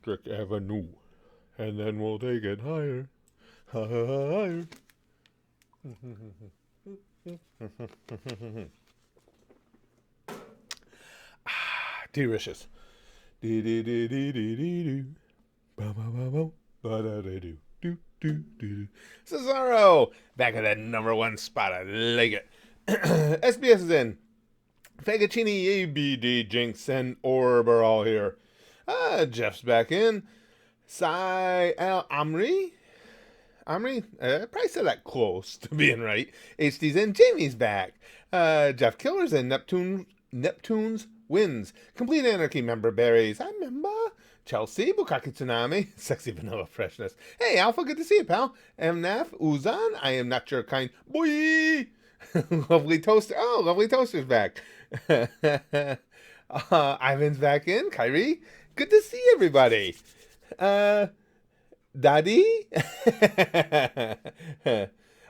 Electric Avenue. And then we'll take it higher. Higher. Delicious. Cesaro back at that #1 spot. I like it. SBS is in. Fagacini, ABD, Jinx, and Orb are all here. Jeff's back in. Sai Al Amri. Probably said that close to being right. HD's in. Jamie's back. Jeff Killer's in. Neptune's wins. Complete Anarchy member Berries. I remember. Chelsea, Bukaki Tsunami, Sexy Vanilla Freshness. Hey, Alpha, good to see you, pal. MNAF, Uzan, I am not your kind. Boy! Lovely Toaster. Oh, Lovely Toaster's back. Ivan's back in. Kyrie, good to see everybody. Daddy?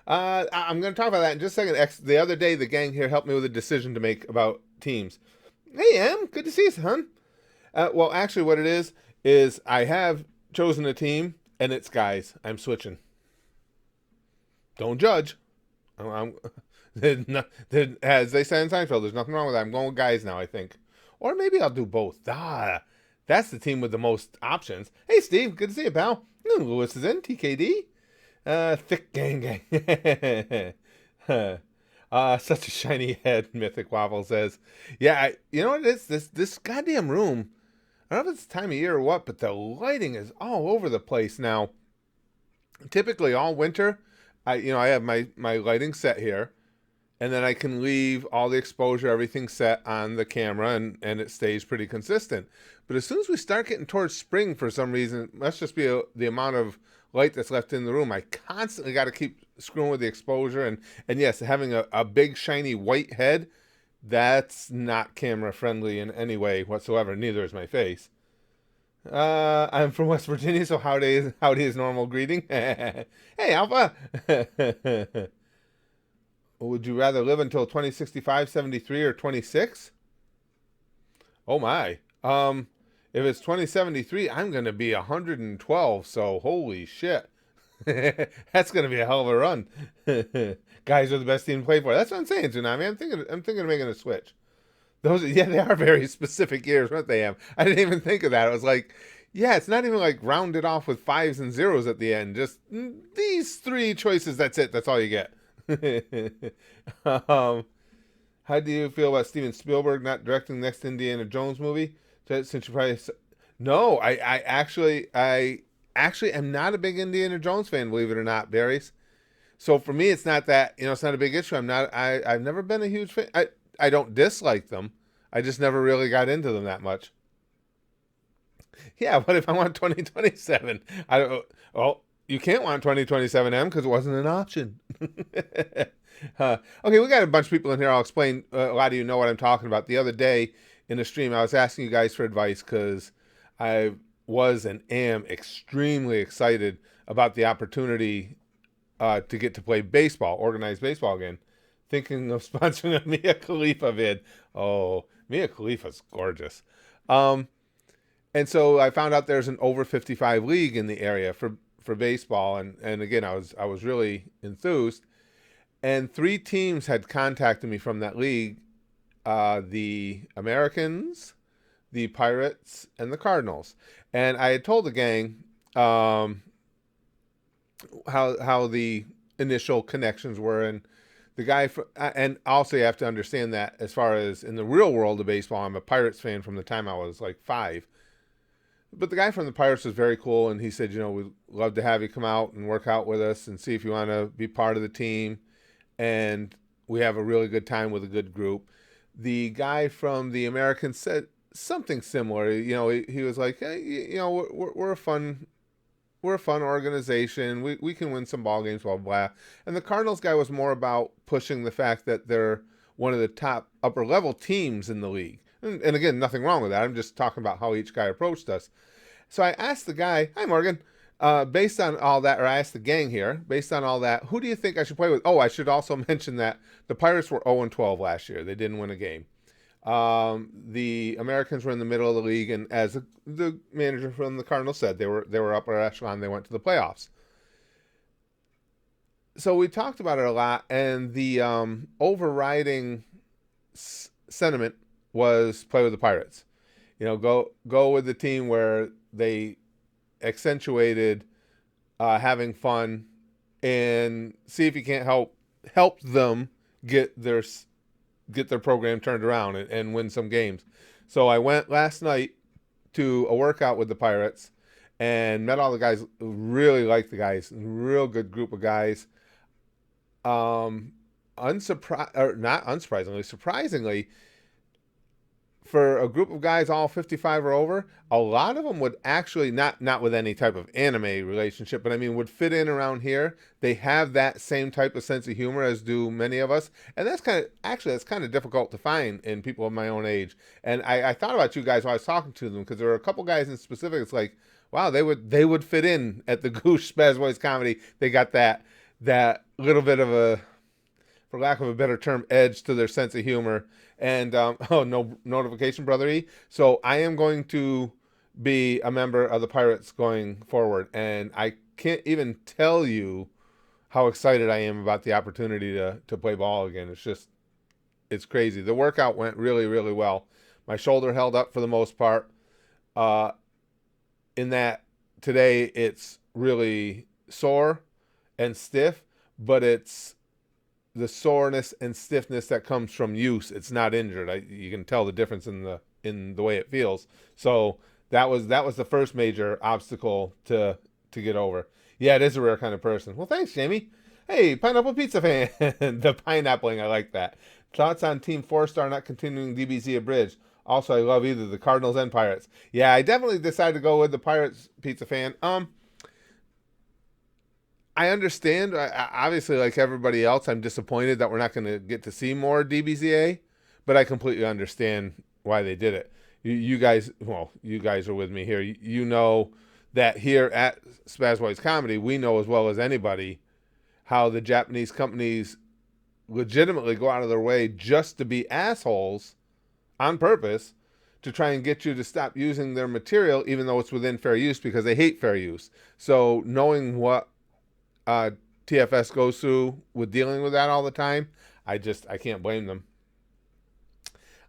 I'm going to talk about that in just a second. The other day, the gang here helped me with a decision to make about teams. Hey, Em, good to see you, son. Well, actually, what it is I have chosen a team, and it's guys. I'm switching. Don't judge. As they say in Seinfeld, there's nothing wrong with that. I'm going with guys now, I think. Or maybe I'll do both. That's the team with the most options. Hey, Steve, good to see you, pal. Lewis is in. TKD. Thick gang. Such a shiny head, Mythic Waffle says. Yeah, you know what it is? This goddamn room, I don't know if it's the time of year or what, but the lighting is all over the place now. Typically, all winter, I have my lighting set here, and then I can leave all the exposure, everything set on the camera, and it stays pretty consistent. But as soon as we start getting towards spring, for some reason, must just be the amount of light that's left in the room. I constantly got to keep screwing with the exposure, and yes, having a big shiny white head, that's not camera friendly in any way whatsoever. Neither is my face. I'm from West Virginia, so howdy is normal greeting. Hey, Alpha. Would you rather live until 2065, 73, or 26? Oh my. If it's 2073, I'm going to be 112, so holy shit. That's going to be a hell of a run. Guys are the best team to play for. That's what I'm saying, Tsunami. I'm thinking of making a switch. They are very specific years, aren't they? I didn't even think of that. It was like, yeah, it's not even like rounded off with 5s and 0s at the end. Just these 3 choices, that's it. That's all you get. How do you feel about Steven Spielberg not directing the next Indiana Jones movie? Since you probably... No, I actually am not a big Indiana Jones fan, believe it or not, Barry's. So for me, it's not that, it's not a big issue. I've never been a huge fan. I don't dislike them. I just never really got into them that much. Yeah, what if I want 2027? You can't want 2027, M, because it wasn't an option. Okay, we got a bunch of people in here. I'll explain. A lot of you know what I'm talking about. The other day in the stream, I was asking you guys for advice because I was and am extremely excited about the opportunity to get to play baseball, organized baseball again. Thinking of sponsoring a Mia Khalifa vid. Oh, Mia Khalifa's gorgeous. And so I found out there's an over 55 league in the area for baseball, and again, I was really enthused. And 3 teams had contacted me from that league: the Americans, the Pirates, and the Cardinals. And I had told the gang how the initial connections were, and the guy and also you have to understand that as far as in the real world of baseball, I'm a Pirates fan from the time I was like 5. But the guy from the Pirates was very cool, and he said, we'd love to have you come out and work out with us and see if you want to be part of the team. And we have a really good time with a good group. The guy from the Americans said something similar. He was like, hey, we're a fun organization. We can win some ball games, blah, blah. And the Cardinals guy was more about pushing the fact that they're one of the top upper level teams in the league. And again, nothing wrong with that. I'm just talking about how each guy approached us. So I asked the guy, hi, Morgan, based on all that, or I asked the gang here, based on all that, who do you think I should play with? Oh, I should also mention that the Pirates were 0-12 last year. They didn't win a game. The Americans were in the middle of the league, and as the manager from the Cardinals said, they were upper echelon. They went to the playoffs. So we talked about it a lot, and the overriding sentiment was play with the Pirates. Go with the team where they accentuated having fun, and see if you can't help them get their program turned around and win some games. So I went last night to a workout with the Pirates and met all the guys. Really liked the guys. Real good group of guys. Not unsurprisingly, surprisingly, for a group of guys all 55 or over, a lot of them would actually not with any type of anime relationship, but I mean would fit in around here. They have that same type of sense of humor as do many of us, and that's kind of difficult to find in people of my own age. And I thought about you guys while I was talking to them, because there were a couple guys in specific. It's like, wow, they would fit in at the Goosh Spaz Boys Comedy. They got that little bit of a, for lack of a better term, edge to their sense of humor. And no notification, Brother E. So I am going to be a member of the Pirates going forward, and I can't even tell you how excited I am about the opportunity to play ball again. It's crazy. The workout went really, really well. My shoulder held up for the most part. In that today it's really sore and stiff, but it's the soreness and stiffness that comes from use. It's not injured. You can tell the difference in the way it feels. So that was the first major obstacle to get over. Yeah, it is a rare kind of person. Well, thanks, Jamie. Hey, Pineapple Pizza fan. The pineappling, I like that. Thoughts on Team 4-Star not continuing DBZ Abridged? Also, I love either the Cardinals and Pirates. Yeah, I definitely decided to go with the Pirates, Pizza fan. I understand. Obviously, like everybody else, I'm disappointed that we're not going to get to see more DBZA, but I completely understand why they did it. You guys are with me here. You know that here at Spaz Boys Comedy, we know as well as anybody how the Japanese companies legitimately go out of their way just to be assholes on purpose to try and get you to stop using their material, even though it's within fair use, because they hate fair use. So knowing what TFS goes through with dealing with that all the time, I can't blame them.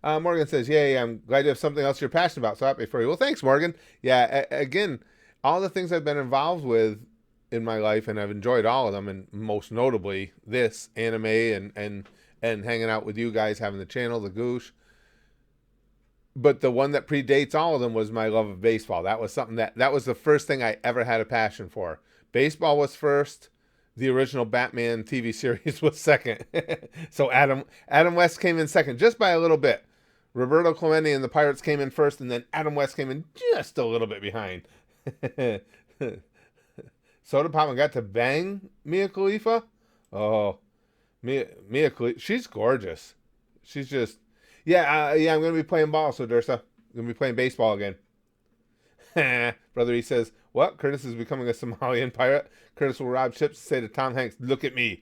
Morgan says, yay, I'm glad you have something else you're passionate about, so happy for you. Well, thanks, Morgan. Yeah, again, all the things I've been involved with in my life, and I've enjoyed all of them, and most notably this anime and hanging out with you guys, having the channel, the Goosh. But the one that predates all of them was my love of baseball. That was something that was the first thing I ever had a passion for. Baseball was first. The original Batman TV series was second. So Adam West came in second, just by a little bit. Roberto Clemente and the Pirates came in first, and then Adam West came in just a little bit behind. Soda Pop got to bang Mia Khalifa. Oh, Mia Khalifa, she's gorgeous. She's just, yeah. I'm gonna be playing ball. So Dursa, I'm gonna be playing baseball again. Brother E says, what? Curtis is becoming a Somalian pirate. Curtis will rob ships and say to Tom Hanks, look at me.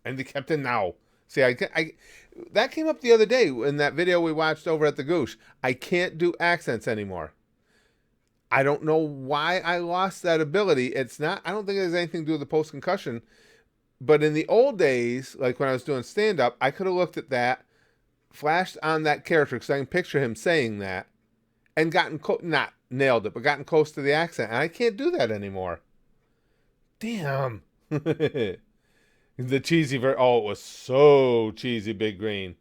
I'm the captain now. See, that came up the other day in that video we watched over at the Goosh. I can't do accents anymore. I don't know why I lost that ability. I don't think it has anything to do with the post-concussion. But in the old days, like when I was doing stand-up, I could have looked at that, flashed on that character, because I can picture him saying that, and not nailed it, but gotten close to the accent. And I can't do that anymore. Damn. The cheesy it was so cheesy, Big Green.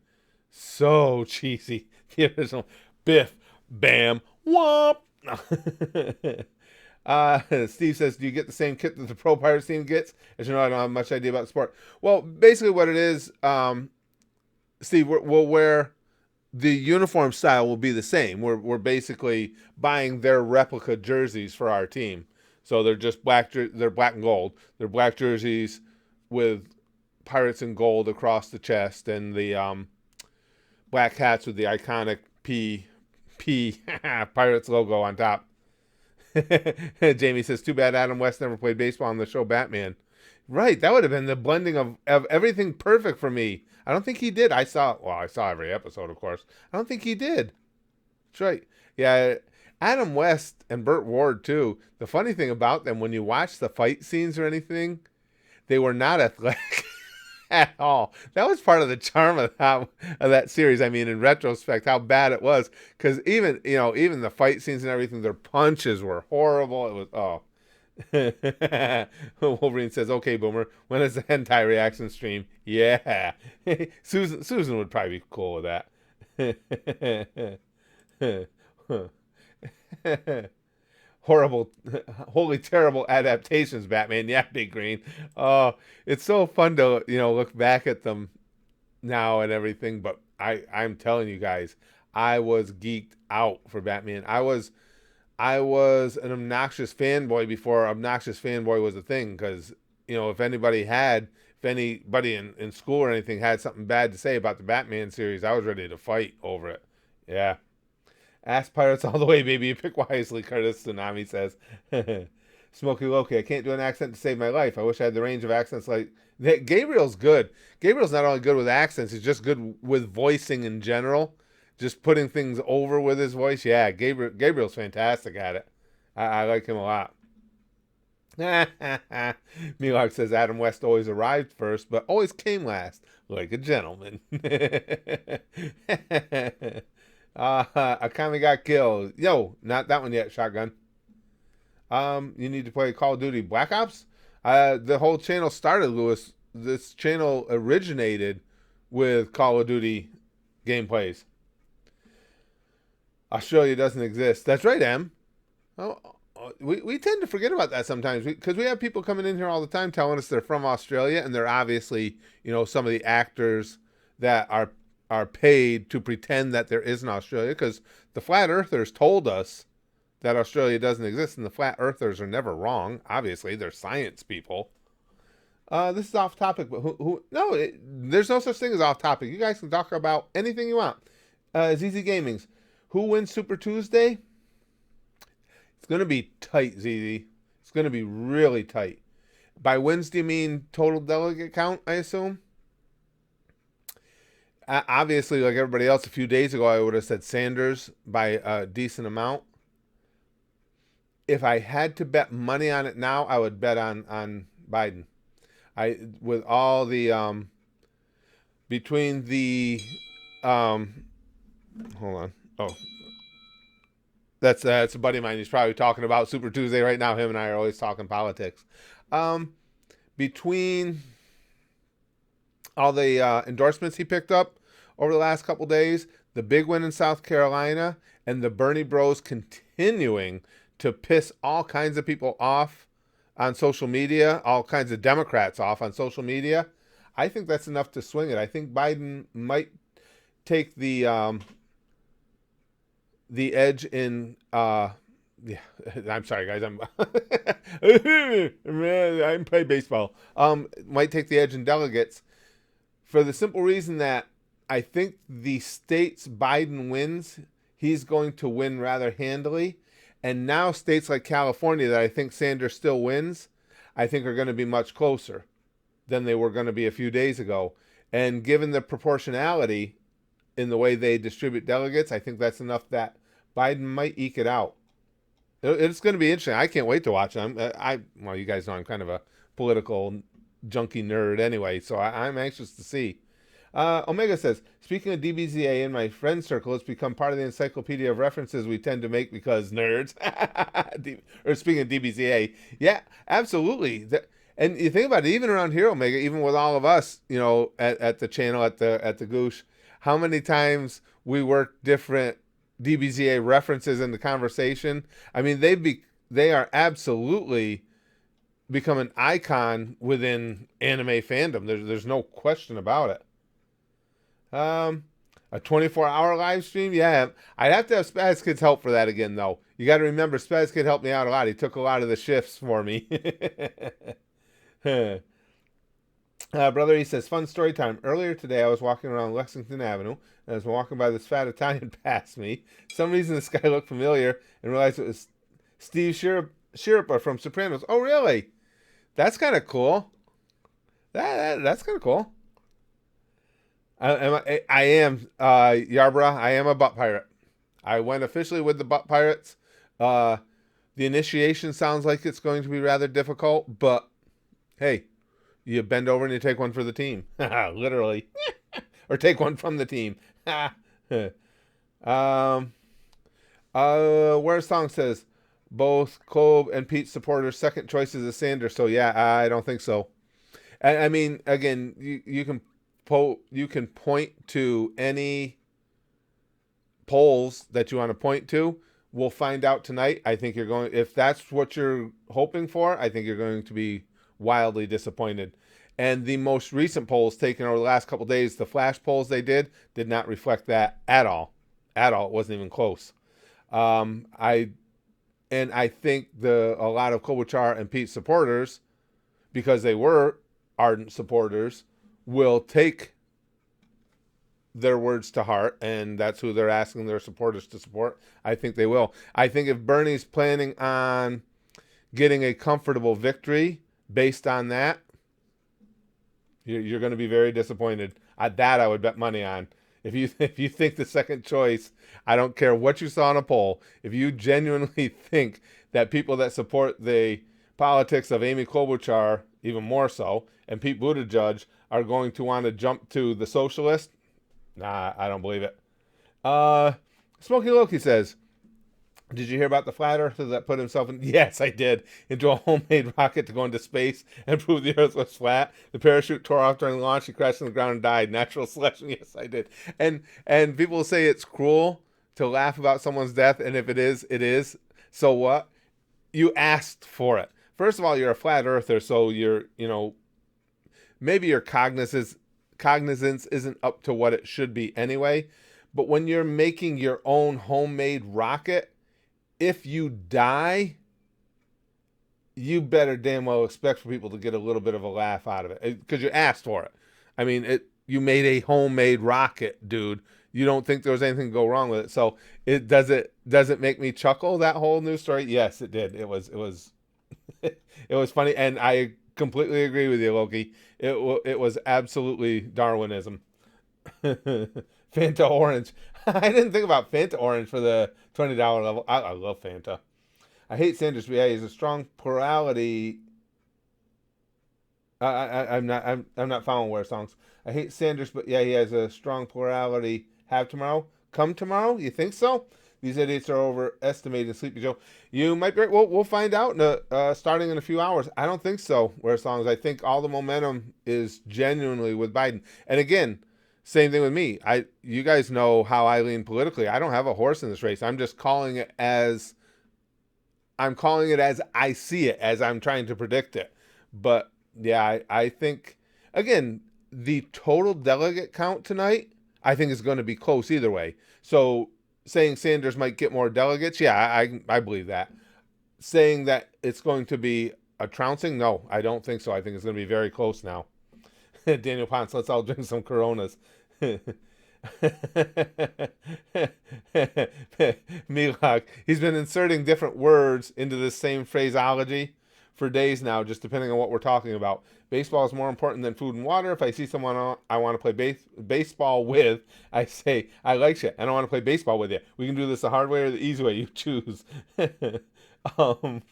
So cheesy. The original Biff, Bam, Womp. Steve says, do you get the same kit that the Pro Pirates team gets? As you know, I don't have much idea about the sport. Well, basically what it is, Steve, we'll wear, the uniform style will be the same. We're basically buying their replica jerseys for our team. So they're just they're black and gold. They're black jerseys with Pirates in gold across the chest, and the black hats with the iconic P Pirates logo on top. Jamie says, too bad Adam West never played baseball on the show Batman. Right, that would have been the blending of everything perfect for me. I don't think he did. I saw every episode, of course. I don't think he did. That's right. Yeah, Adam West and Burt Ward too. The funny thing about them, when you watch the fight scenes or anything, they were not athletic at all. That was part of the charm of that series. I mean, in retrospect, how bad it was, because even the fight scenes and everything, their punches were horrible. It was Wolverine says, "Okay, Boomer, when is the hentai reaction stream?" Yeah, Susan would probably be cool with that. Horrible, holy terrible adaptations, Batman. Yeah, Big Green. Oh, it's so fun to look back at them now and everything. But I'm telling you guys, I was geeked out for Batman. I was an obnoxious fanboy before obnoxious fanboy was a thing. Because if anybody in school or anything had something bad to say about the Batman series, I was ready to fight over it. Yeah. Ass pirates all the way, baby. You pick wisely, Curtis Tsunami says. Smokey Loki, I can't do an accent to save my life. I wish I had the range of accents like Gabriel's good. Gabriel's not only good with accents, he's just good with voicing in general. Just putting things over with his voice. Yeah, Gabriel's fantastic at it. I like him a lot. Milok says Adam West always arrived first, but always came last, like a gentleman. Akami got killed. Yo, not that one yet, Shotgun. You need to play Call of Duty Black Ops. The whole channel started, Lewis. This channel originated with Call of Duty gameplays. Australia doesn't exist. That's right, Em. Oh, we tend to forget about that sometimes because we have people coming in here all the time telling us they're from Australia, and they're obviously, some of the actors that are paid to pretend that there is an Australia, because the flat earthers told us that Australia doesn't exist, and the flat earthers are never wrong. Obviously, they're science people. This is off topic, but there's no such thing as off topic. You guys can talk about anything you want. ZZ Gaming's, who wins Super Tuesday? It's going to be tight, ZZ. It's going to be really tight. By wins, do you mean total delegate count, I assume? Obviously, like everybody else, a few days ago, I would have said Sanders by a decent amount. If I had to bet money on it now, I would bet on Biden. With all the between the hold on. Oh, that's a buddy of mine. He's probably talking about Super Tuesday right now. Him and I are always talking politics. Between all the endorsements he picked up over the last couple days, the big win in South Carolina, and the Bernie Bros continuing to piss all kinds of people off on social media, all kinds of Democrats off on social media, I think that's enough to swing it. I think Biden might take the edge in yeah, I'm sorry guys, I'm I play baseball. Might take the edge in delegates for the simple reason that I think the states Biden wins, he's going to win rather handily. And now states like California that I think Sanders still wins, I think are going to be much closer than they were going to be a few days ago. And given the proportionality in the way they distribute delegates, I think that's enough that Biden might eke it out. It's going to be interesting. I can't wait to watch it. Well, you guys know I'm kind of a political junkie nerd anyway, so I'm anxious to see. Omega says, speaking of DBZA, in my friend circle, it's become part of the encyclopedia of references we tend to make because nerds. Or speaking of DBZA, yeah, absolutely. And you think about it, even around here, Omega, even with all of us, at the channel, at the Goosh, how many times we work different DBZA references in the conversation. I mean, they are absolutely become an icon within anime fandom. There's no question about it. A 24-hour live stream? Yeah, I'd have to have Spaz Kid's help for that again, though. You got to remember, Spaz Kid helped me out a lot. He took a lot of the shifts for me. Brother, he says, fun story time. Earlier today, I was walking around Lexington Avenue, and I was walking by this fat Italian past me. For some reason, this guy looked familiar, and realized it was Steve Schirripa from Sopranos. Oh, really? That's kind of cool. That's kind of cool. I am Yarborough. I am a butt pirate. I went officially with the butt pirates. Uh, the initiation sounds like it's going to be rather difficult, but hey, you bend over and you take one for the team, literally, or take one from the team. um, where song says both Kolb and Pete supporters' second choices is Sanders. So yeah, I don't think so. I mean, again, you can you can point to any polls that you want to point to. We'll find out tonight. I think you're going, if that's what you're hoping for, I think you're going to be wildly disappointed. And the most recent polls taken over the last couple of days, the flash polls they did not reflect that at all. At all. It wasn't even close. I think a lot of Klobuchar and Pete supporters, because they were ardent supporters, will take their words to heart, and that's who they're asking their supporters to support. I think they will. I think if Bernie's planning on getting a comfortable victory based on that, you're going to be very disappointed. That I would bet money on. If you think the second choice, I don't care what you saw in a poll, if you genuinely think that people that support the politics of Amy Klobuchar, even more so, and Pete Buttigieg are going to want to jump to the socialist, nah, I don't believe it. Smokey Loki says, did you hear about the flat earther that put himself in? Yes, I did. Into a homemade rocket to go into space and prove the earth was flat. The parachute tore off during launch. He crashed on the ground and died. Natural selection. Yes, I did. And people say it's cruel to laugh about someone's death, and if it is, it is. So what? You asked for it. First of all, you're a flat earther, so maybe your cognizance isn't up to what it should be anyway. But when you're making your own homemade rocket, if you die, you better damn well expect for people to get a little bit of a laugh out of it, because you asked for it. I mean, you made a homemade rocket, dude. You don't think there was anything to go wrong with it. So does it make me chuckle, that whole news story? Yes, it did. It was it was funny, and I completely agree with you, Loki. It was absolutely Darwinism. Fanta Orange. I didn't think about Fanta Orange for the $20 level. I love Fanta. I hate Sanders, but yeah, he's a strong plurality. I'm not following where songs. I hate Sanders, but yeah, he has a strong plurality. Have tomorrow, come tomorrow. You think so? These idiots are overestimating Sleepy Joe. You might be right. We'll find out starting in a few hours. I don't think so. Where songs? I think all the momentum is genuinely with Biden. And again, same thing with me. You guys know how I lean politically. I don't have a horse in this race. I'm just calling it as I see it, as I'm trying to predict it. But yeah, I think, again, the total delegate count tonight, I think is going to be close either way. So saying Sanders might get more delegates, yeah, I believe that. Saying that it's going to be a trouncing, no, I don't think so. I think it's going to be very close now. Daniel Ponce, let's all drink some Coronas. Milak, he's been inserting different words into this same phraseology for days now, just depending on what we're talking about. Baseball is more important than food and water. If I see someone I want to play baseball with, I say, I like you. I don't want to play baseball with you. We can do this the hard way or the easy way. You choose. Chrome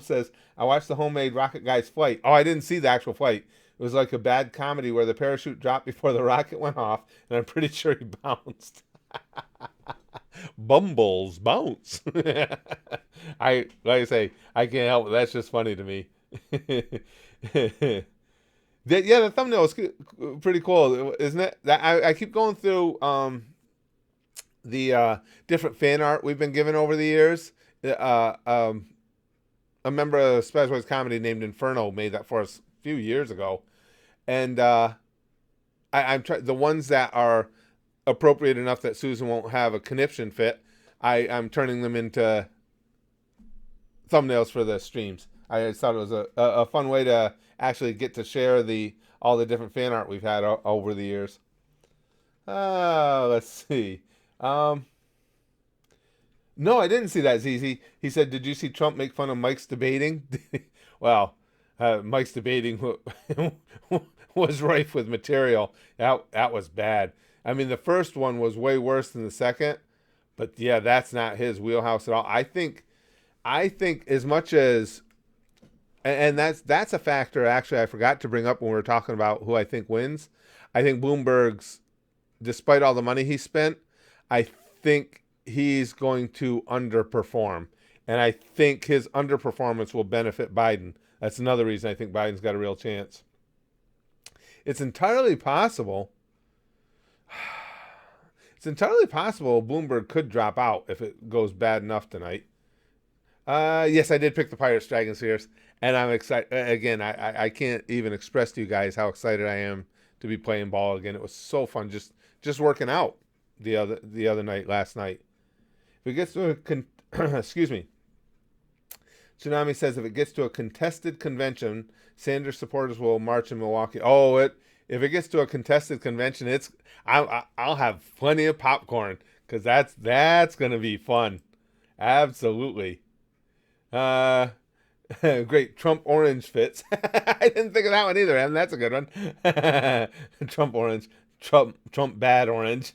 says, I watched the homemade rocket guy's flight. Oh, I didn't see the actual flight. It was like a bad comedy where the parachute dropped before the rocket went off, and I'm pretty sure he bounced. Bumbles bounce. Like I say, I can't help it. That's just funny to me. The thumbnail is pretty cool, isn't it? I keep going through the different fan art we've been given over the years. A member of Special Boys Comedy named Inferno made that for us a few years ago, and I'm the ones that are appropriate enough that Susan won't have a conniption fit. I'm turning them into thumbnails for the streams. I just thought it was a fun way to actually get to share all the different fan art we've had over the years. Let's see. No, I didn't see that, ZZ. He said, did you see Trump make fun of Mike's debating? Well, Mike's debating was rife with material. That was bad. I mean, the first one was way worse than the second, but yeah, that's not his wheelhouse at all. I think as much as, and that's a factor. Actually, I forgot to bring up when we were talking about who I think wins. I think Bloomberg's, despite all the money he spent, I think he's going to underperform, and I think his underperformance will benefit Biden. That's another reason I think Biden's got a real chance. It's entirely possible. It's entirely possible Bloomberg could drop out if it goes bad enough tonight. Yes, I did pick the Pirates, Dragons, Sears, and I'm excited. Again, I can't even express to you guys how excited I am to be playing ball again. It was so fun just working out the other night, last night. If it gets to a excuse me, Tsunami says if it gets to a contested convention, Sanders supporters will march in Milwaukee. Oh, if it gets to a contested convention, I'll have plenty of popcorn because that's gonna be fun. Absolutely. Uh, Great. Trump orange fits. I didn't think of that one either, Em. That's a good one. Trump orange. Trump bad orange.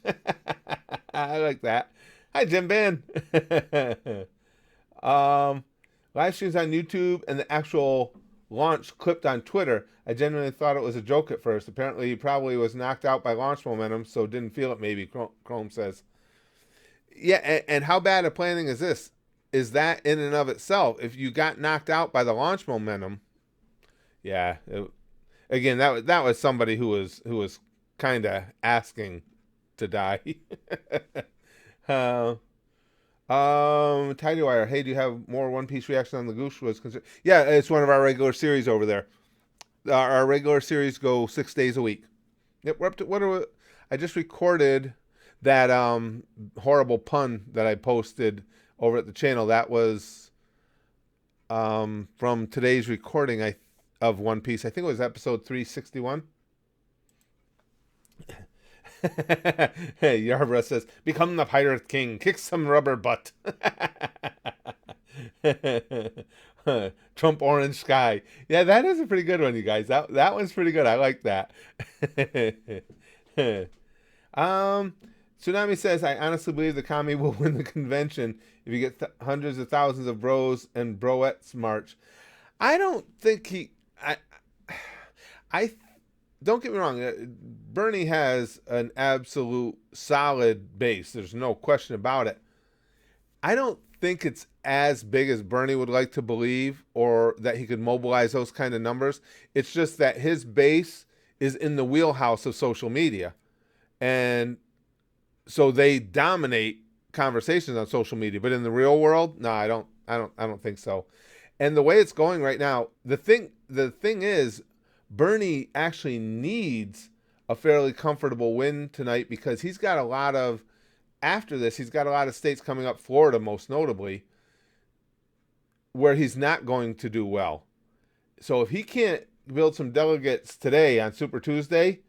I like that. Hi, Jim Ban. um, Live streams on YouTube and the actual launch clipped on Twitter. I genuinely thought it was a joke at first. Apparently, he probably was knocked out by launch momentum, so didn't feel it. Maybe Chrome says. Yeah, and how bad a planning is this? Is that in and of itself? If you got knocked out by the launch momentum, yeah. Again, that was somebody who was kind of asking to die. uh, Tidy Wire. Hey, do you have more One Piece reaction on the Goose? Was concerned? Yeah, it's one of our regular series over there. Our regular series go 6 days a week. Yep, we're up to what are we, I just recorded that horrible pun that I posted over at the channel. That was from today's recording of One Piece. I think it was episode 361. Hey, Yarborough says, become the pirate king, kick some rubber butt. Trump orange sky. Yeah, that is a pretty good one, you guys. That one's pretty good. I like that. Tsunami says, I honestly believe the commie will win the convention if you get hundreds of thousands of bros and broettes march. I don't think I don't get me wrong. Bernie has an absolute solid base. There's no question about it. I don't think it's as big as Bernie would like to believe, or that he could mobilize those kind of numbers. It's just that his base is in the wheelhouse of social media, and so they dominate conversations on social media. But in the real world, no, I don't think so. And the way it's going right now, the thing is, Bernie actually needs a fairly comfortable win tonight because he's got a lot of, after this, he's got a lot of states coming up, Florida most notably, where he's not going to do well. So if he can't build some delegates today on Super Tuesday,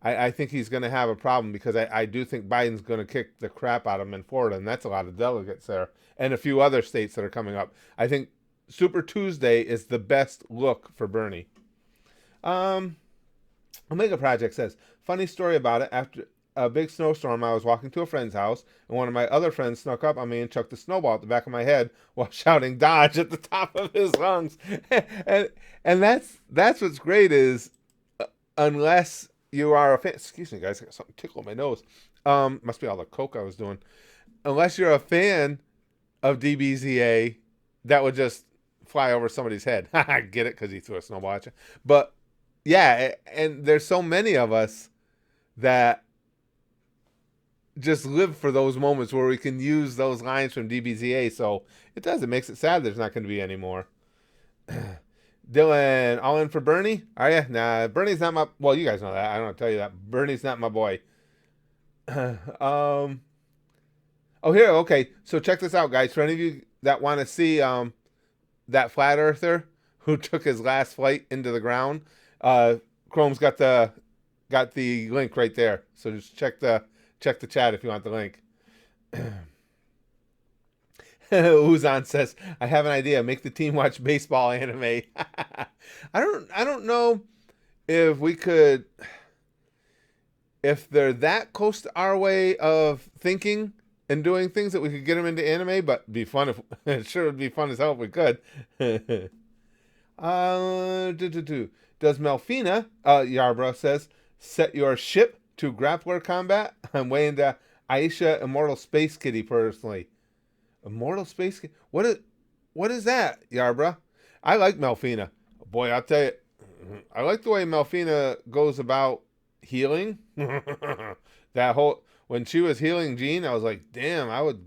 I think he's going to have a problem because I do think Biden's going to kick the crap out of him in Florida, and that's a lot of delegates there, and a few other states that are coming up. I think Super Tuesday is the best look for Bernie. Omega Project says, funny story about it. After a big snowstorm, I was walking to a friend's house, and one of my other friends snuck up on me and chucked a snowball at the back of my head while shouting "Dodge" at the top of his lungs. and that's what's great is, unless you are a fan. Excuse me, guys, I got something tickle my nose. Must be all the coke I was doing. Unless you're a fan of DBZA, that would just fly over somebody's head. I get it because he threw a snowball at you, but. Yeah, and there's so many of us that just live for those moments where we can use those lines from DBZA. So it makes it sad there's not going to be any more. Dylan, all in for Bernie? Are you? Nah, Bernie's not my... Well, you guys know that. I don't want to tell you that. Bernie's not my boy. Oh, here. Okay, so check this out, guys. For any of you that want to see that flat earther who took his last flight into the ground... Chrome's got the link right there. So just check the chat if you want the link. Uzan says, I have an idea. Make the team watch baseball anime. I don't know if we could, if they're that close to our way of thinking and doing things, that we could get them into anime, but it'd be fun if it sure would be fun as hell if we could. Does Melfina, Yarbrough says, set your ship to grappler combat? I'm way into Aisha Immortal Space Kitty personally. Immortal Space Kitty? What is that, Yarbrough? I like Melfina. Boy, I'll tell you, I like the way Melfina goes about healing. That whole, when she was healing Jean, I was like, damn, I would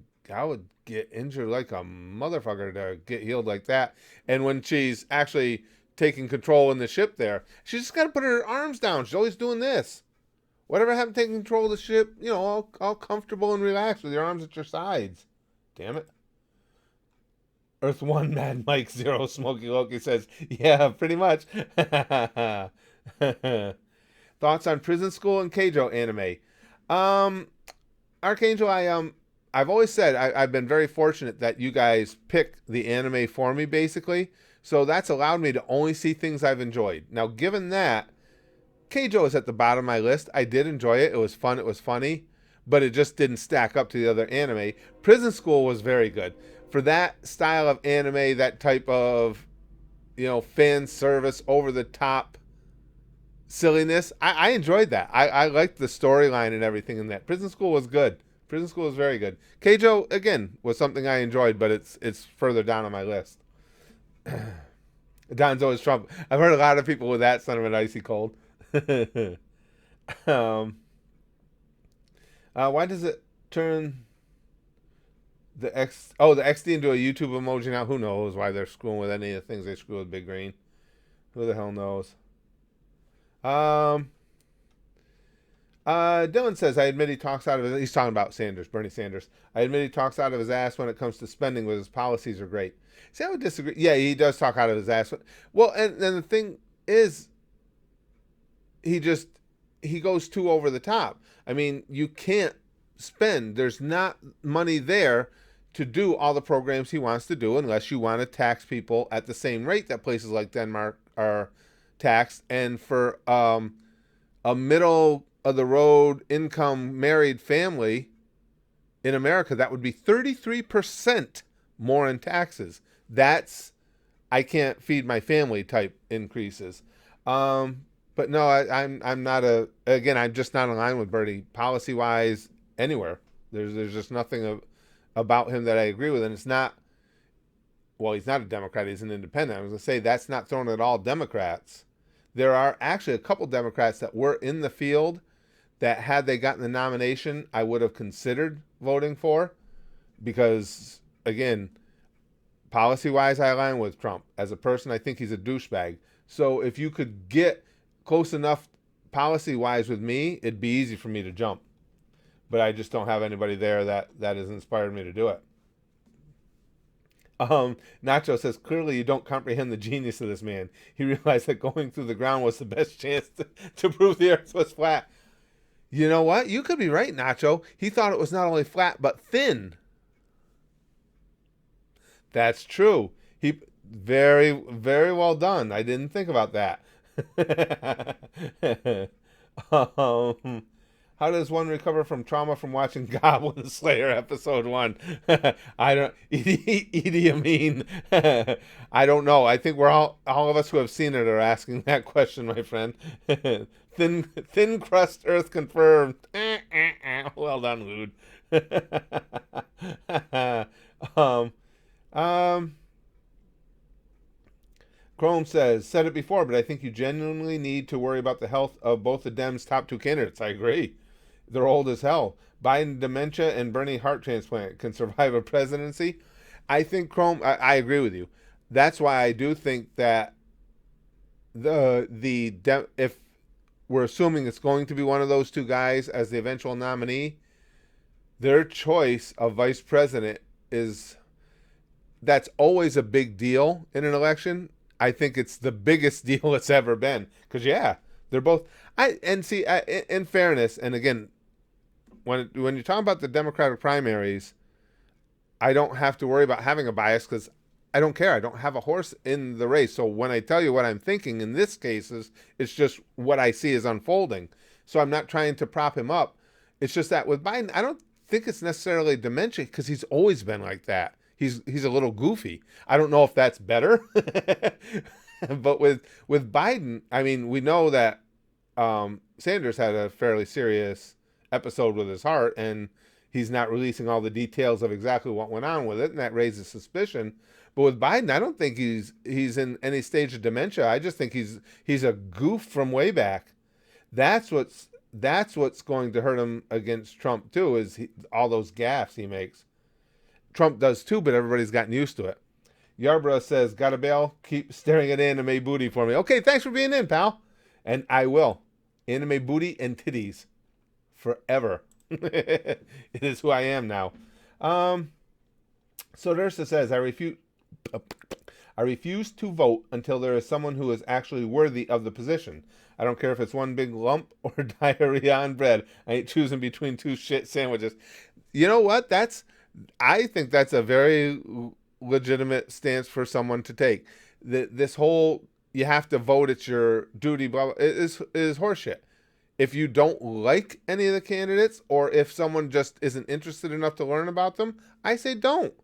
get injured like a motherfucker to get healed like that. And when she's actually taking control in the ship there, she's just got to put her arms down. She's always doing this. Whatever happened to taking control of the ship, all comfortable and relaxed with your arms at your sides. Damn it. Earth 1 Mad Mike 0 Smokey Loki says, yeah, pretty much. Thoughts on Prison School and Keijo anime? Archangel, I've always said I've been very fortunate that you guys pick the anime for me, basically. So that's allowed me to only see things I've enjoyed. Now, given that, Keijo is at the bottom of my list. I did enjoy it. It was fun. It was funny. But it just didn't stack up to the other anime. Prison School was very good. For that style of anime, that type of, fan service, over-the-top silliness, I enjoyed that. I liked the storyline and everything in that. Prison School was good. Prison School was very good. Keijo, again, was something I enjoyed, but it's further down on my list. Don's always Trump. I've heard a lot of people with that sentiment icy cold. Why does it turn the XD into a YouTube emoji now? Who knows why they're screwing with any of the things they screw with Big Green? Who the hell knows? Dylan says, I admit he talks out of his... He's talking about Sanders, Bernie Sanders. I admit he talks out of his ass when it comes to spending, but his policies are great. See, I would disagree. Yeah, he does talk out of his ass. Well, and the thing is, he goes too over the top. I mean, you can't spend. There's not money there to do all the programs he wants to do unless you want to tax people at the same rate that places like Denmark are taxed. And for a middle of the road income married family in America, that would be 33% more in taxes. That's, I can't feed my family type increases. But no, I'm not I'm just not aligned with Bernie policy wise anywhere. There's just nothing about him that I agree with, and it's not. Well, he's not a Democrat; he's an independent. I was gonna say that's not thrown at all Democrats. There are actually a couple Democrats that were in the field that, had they gotten the nomination, I would have considered voting for, because again, policy wise, I align with Trump. As a person, I think he's a douchebag. So if you could get close enough policy-wise with me, it'd be easy for me to jump. But I just don't have anybody there that has inspired me to do it. Nacho says, clearly you don't comprehend the genius of this man. He realized that going through the ground was the best chance to prove the earth was flat. You know what? You could be right, Nacho. He thought it was not only flat, but thin. That's true. He very, very well done. I didn't think about that. How does one recover from trauma from watching Goblin Slayer episode 1? I don't. Idi Amin. I don't know. I think we're all of us who have seen it are asking that question, my friend. Thin crust Earth confirmed. Well done, Lude. Chrome says, said it before, but I think you genuinely need to worry about the health of both the Dems' top two candidates. I agree. They're old as hell. Biden dementia and Bernie heart transplant can survive a presidency. I think, Chrome, I agree with you. That's why I do think that if we're assuming it's going to be one of those two guys as the eventual nominee, their choice of vice president that's always a big deal in an election. I think it's the biggest deal it's ever been. Because, yeah, they're both... in fairness, and again, when you're talking about the Democratic primaries, I don't have to worry about having a bias because I don't care. I don't have a horse in the race. So when I tell you what I'm thinking in this case is it's just what I see is unfolding. So I'm not trying to prop him up. It's just that with Biden, I don't think it's necessarily dementia because he's always been like that. He's a little goofy. I don't know if that's better, but with Biden, I mean, we know that Sanders had a fairly serious episode with his heart, and he's not releasing all the details of exactly what went on with it, and that raises suspicion. But with Biden, I don't think he's in any stage of dementia. I just think he's a goof from way back. That's what's going to hurt him against Trump too. All those gaffes he makes. Trump does too, but everybody's gotten used to it. Yarborough says, "Got a bail? Keep staring at anime booty for me." Okay, thanks for being in, pal. And I will. Anime booty and titties forever. It is who I am now. So Dursa says, I refuse to vote until there is someone who is actually worthy of the position. I don't care if it's one big lump or diarrhea on bread. I ain't choosing between two shit sandwiches. You know what? I think that's a very legitimate stance for someone to take. This whole you have to vote, it's your duty, blah, blah, is horseshit. If you don't like any of the candidates, or if someone just isn't interested enough to learn about them, I say don't.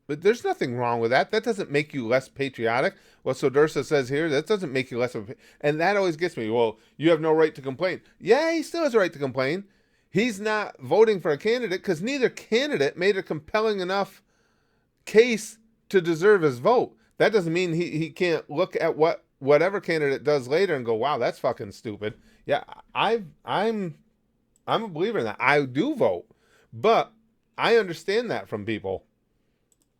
But there's nothing wrong with that. That doesn't make you less patriotic. What Sodersa says here, that doesn't make you less of a... And that always gets me. Well, you have no right to complain. Yeah, he still has a right to complain. He's not voting for a candidate because neither candidate made a compelling enough case to deserve his vote. That doesn't mean he can't look at whatever candidate does later and go, wow, that's fucking stupid. Yeah, I'm a believer in that. I do vote. But I understand that from people.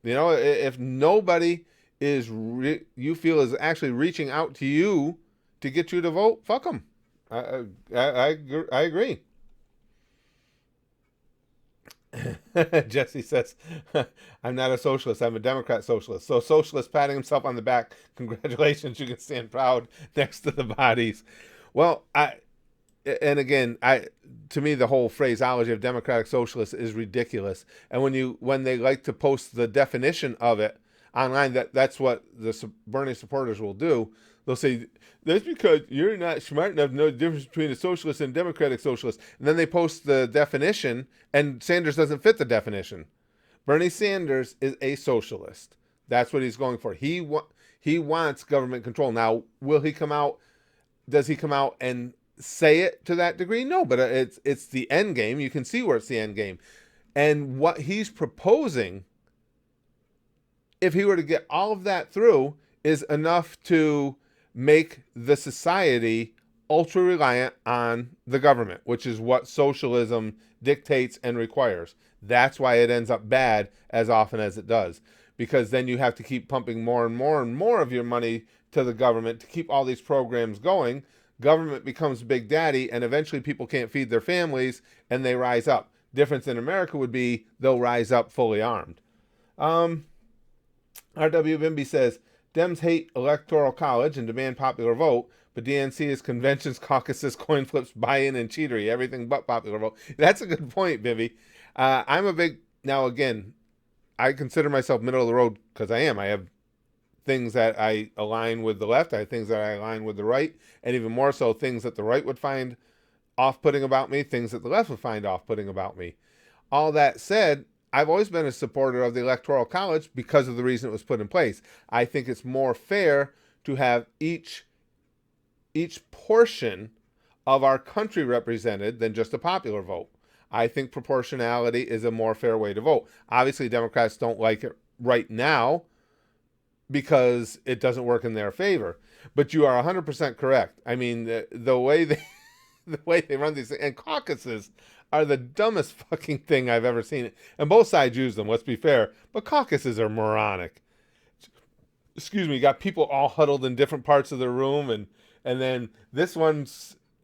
You know, if nobody you feel is actually reaching out to you to get you to vote, fuck them. I agree. Jesse says, I'm not a socialist. I'm a Democrat socialist. So socialist patting himself on the back. Congratulations. You can stand proud next to the bodies. Well, and again, to me, the whole phraseology of democratic socialist is ridiculous. And when they like to post the definition of it online, that's what the Bernie supporters will do. They'll say, that's because you're not smart enough to know the difference between a socialist and a democratic socialist. And then they post the definition, and Sanders doesn't fit the definition. Bernie Sanders is a socialist. That's what he's going for. He wants government control. Now, will he come out? Does he come out and say it to that degree? No, but it's the end game. You can see where it's the end game. And what he's proposing, if he were to get all of that through, is enough to make the society ultra reliant on the government, which is what socialism dictates and requires. That's why it ends up bad as often as it does, because then you have to keep pumping more and more and more of your money to the government to keep all these programs going. Government becomes big daddy, and eventually people can't feed their families and they rise up. Difference in America would be they'll rise up fully armed. R.W. Bimby says, Dems hate electoral college and demand popular vote, but DNC is conventions, caucuses, coin flips, buy-in, and cheatery. Everything but popular vote. That's a good point, Bimby. Now again, I consider myself middle of the road because I am. I have things that I align with the left. I have things that I align with the right. And even more so, things that the right would find off-putting about me, things that the left would find off-putting about me. All that said, I've always been a supporter of the Electoral College because of the reason it was put in place. I think it's more fair to have each portion of our country represented than just a popular vote. I think proportionality is a more fair way to vote. Obviously, Democrats don't like it right now because it doesn't work in their favor. But you are 100% correct. I mean, the way they run these things, and caucuses are the dumbest fucking thing I've ever seen. And both sides use them, let's be fair. But caucuses are moronic. Excuse me, you got people all huddled in different parts of the room, and then this one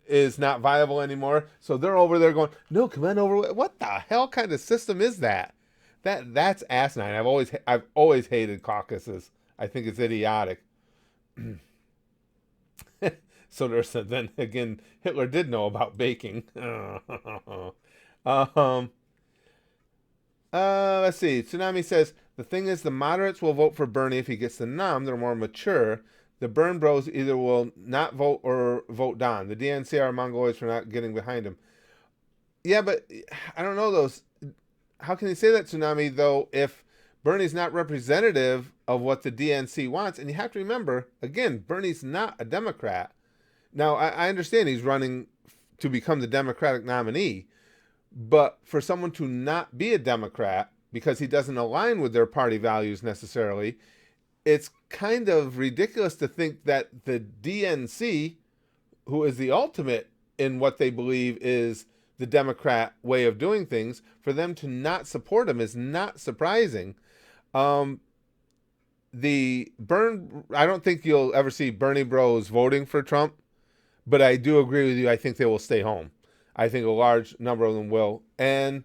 is not viable anymore. So they're over there going, no, come on over. What the hell kind of system is that? That's asinine. I've always hated caucuses. I think it's idiotic. So then again, Hitler did know about baking. Let's see. Tsunami says the thing is the moderates will vote for Bernie if he gets the nom. They're more mature. The Burn Bros either will not vote or vote Don. The DNC are mongoloids for not getting behind him. Yeah, but I don't know those. How can you say that, Tsunami, though, if Bernie's not representative of what the DNC wants? And you have to remember, again, Bernie's not a Democrat. Now, I understand he's running to become the Democratic nominee, but for someone to not be a Democrat because he doesn't align with their party values necessarily, it's kind of ridiculous to think that the DNC, who is the ultimate in what they believe is the Democrat way of doing things, for them to not support him is not surprising. I don't think you'll ever see Bernie Bros voting for Trump, but I do agree with you. I think they will stay home. I think a large number of them will. And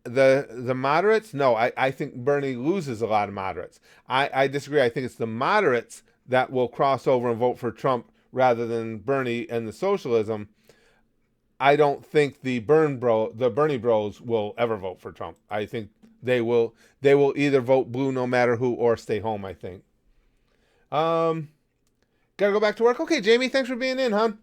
the moderates, no, I think Bernie loses a lot of moderates. I disagree. I think it's the moderates that will cross over and vote for Trump rather than Bernie and the socialism. I don't think the Bernie Bros will ever vote for Trump. I think they will either vote blue no matter who or stay home, I think. Gotta go back to work. Okay, Jamie, thanks for being in, hon.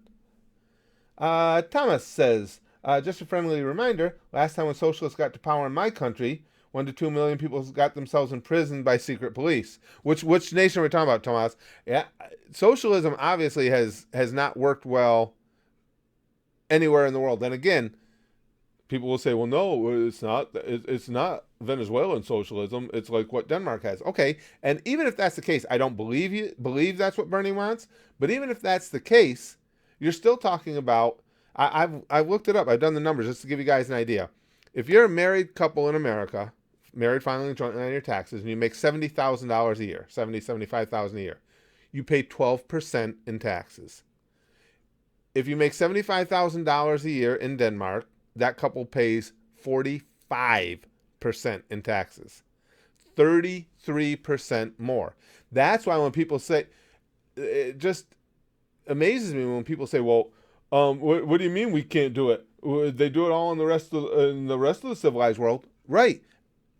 Thomas says, just a friendly reminder, last time when socialists got to power in my country, 1 to 2 million people got themselves imprisoned by secret police. Which nation are we talking about, Thomas? Yeah, socialism obviously has not worked well anywhere in the world. And again, people will say, well, no, it's not Venezuelan socialism. It's like what Denmark has. Okay, and even if that's the case, I don't believe that's what Bernie wants. But even if that's the case, you're still talking about, I've looked it up. I've done the numbers just to give you guys an idea. If you're a married couple in America, married filing jointly on your taxes, and you make $70,000 a year, $75,000 a year, you pay 12% in taxes. If you make $75,000 a year in Denmark, that couple pays 45% in taxes. 33% more. That's why when people say, it just amazes me when people say, well, what do you mean we can't do it? They do it all in the rest of the civilized world. Right.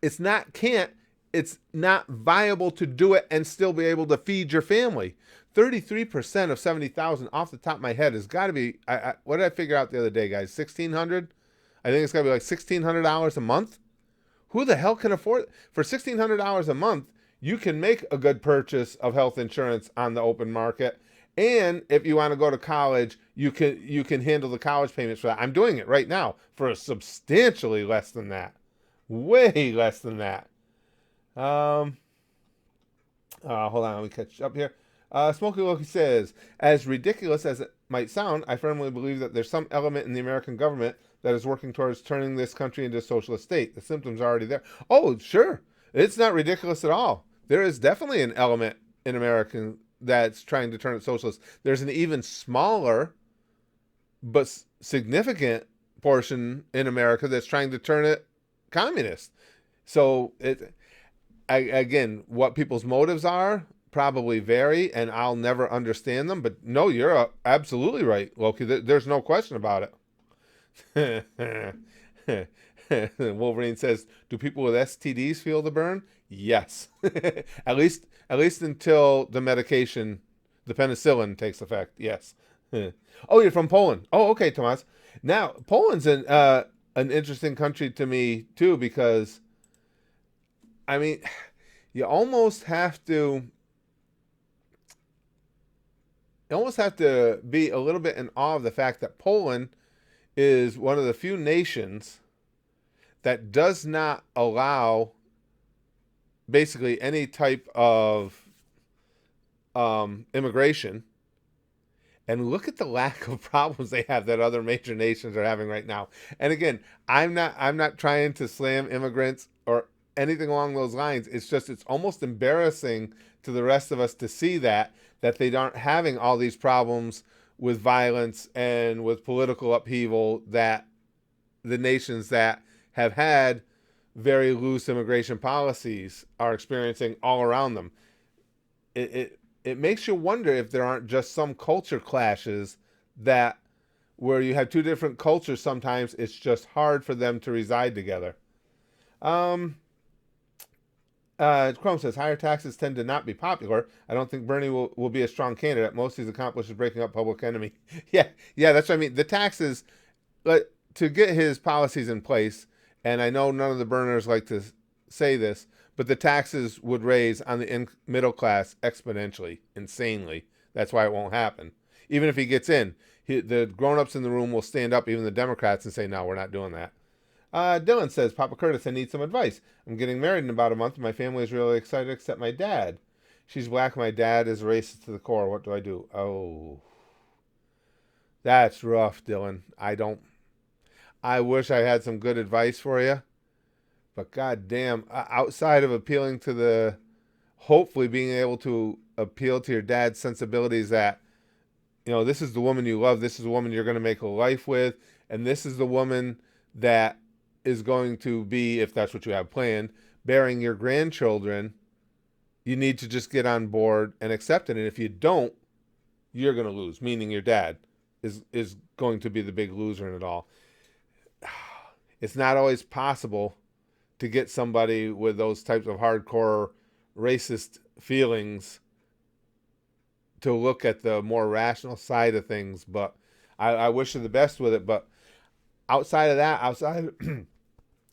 It's not can't. It's not viable to do it and still be able to feed your family. 33% of 70,000 off the top of my head has got to be, what did I figure out the other day, guys? 1,600? I think it's got to be like $1,600 a month. Who the hell can afford it? For $1,600 a month, you can make a good purchase of health insurance on the open market. And if you want to go to college, you can handle the college payments for that. I'm doing it right now for substantially less than that. Way less than that. Hold on, let me catch up here. Smokey Loki says, as ridiculous as it might sound, I firmly believe that there's some element in the American government that is working towards turning this country into a socialist state. The symptoms are already there. Oh, sure. It's not ridiculous at all. There is definitely an element in America that's trying to turn it socialist. There's an even smaller but significant portion in America that's trying to turn it communist. So again, what people's motives are probably vary, and I'll never understand them. But no, you're absolutely right, Loki. There's no question about it. Wolverine says, "Do people with STDs feel the burn?" Yes, at least until the medication, the penicillin, takes effect. Yes. Oh, you're from Poland. Oh, okay, Tomas. Now, Poland's an interesting country to me too, because I mean, you almost have to be a little bit in awe of the fact that Poland is one of the few nations that does not allow basically any type of immigration. And look at the lack of problems they have that other major nations are having right now. And again, I'm not trying to slam immigrants or anything along those lines. It's just, it's almost embarrassing to the rest of us to see that they aren't having all these problems with violence and with political upheaval that the nations that have had very loose immigration policies are experiencing all around them. It makes you wonder if there aren't just some culture clashes that where you have two different cultures, sometimes it's just hard for them to reside together. Um, Chrome says higher taxes tend to not be popular. I don't think Bernie will be a strong candidate. Most he's accomplished is breaking up public enemy. Yeah, yeah, that's what I mean. The taxes, to get his policies in place, and I know none of the burners like to say this, but the taxes would raise on the middle class exponentially, insanely. That's why it won't happen. Even if he gets in, the grown-ups in the room will stand up, even the Democrats, and say, no, we're not doing that. Dylan says, Papa Curtis, I need some advice. I'm getting married in about a month. My family is really excited except my dad. She's black. My dad is racist to the core. What do I do? Oh, that's rough, Dylan. I wish I had some good advice for you. But goddamn, outside of appealing to hopefully being able to appeal to your dad's sensibilities that, this is the woman you love. This is the woman you're going to make a life with. And this is the woman that is going to be, if that's what you have planned, bearing your grandchildren. You need to just get on board and accept it. And if you don't, you're going to lose, meaning your dad is going to be the big loser in it all. It's not always possible to get somebody with those types of hardcore racist feelings to look at the more rational side of things, but I wish you the best with it. But outside of that,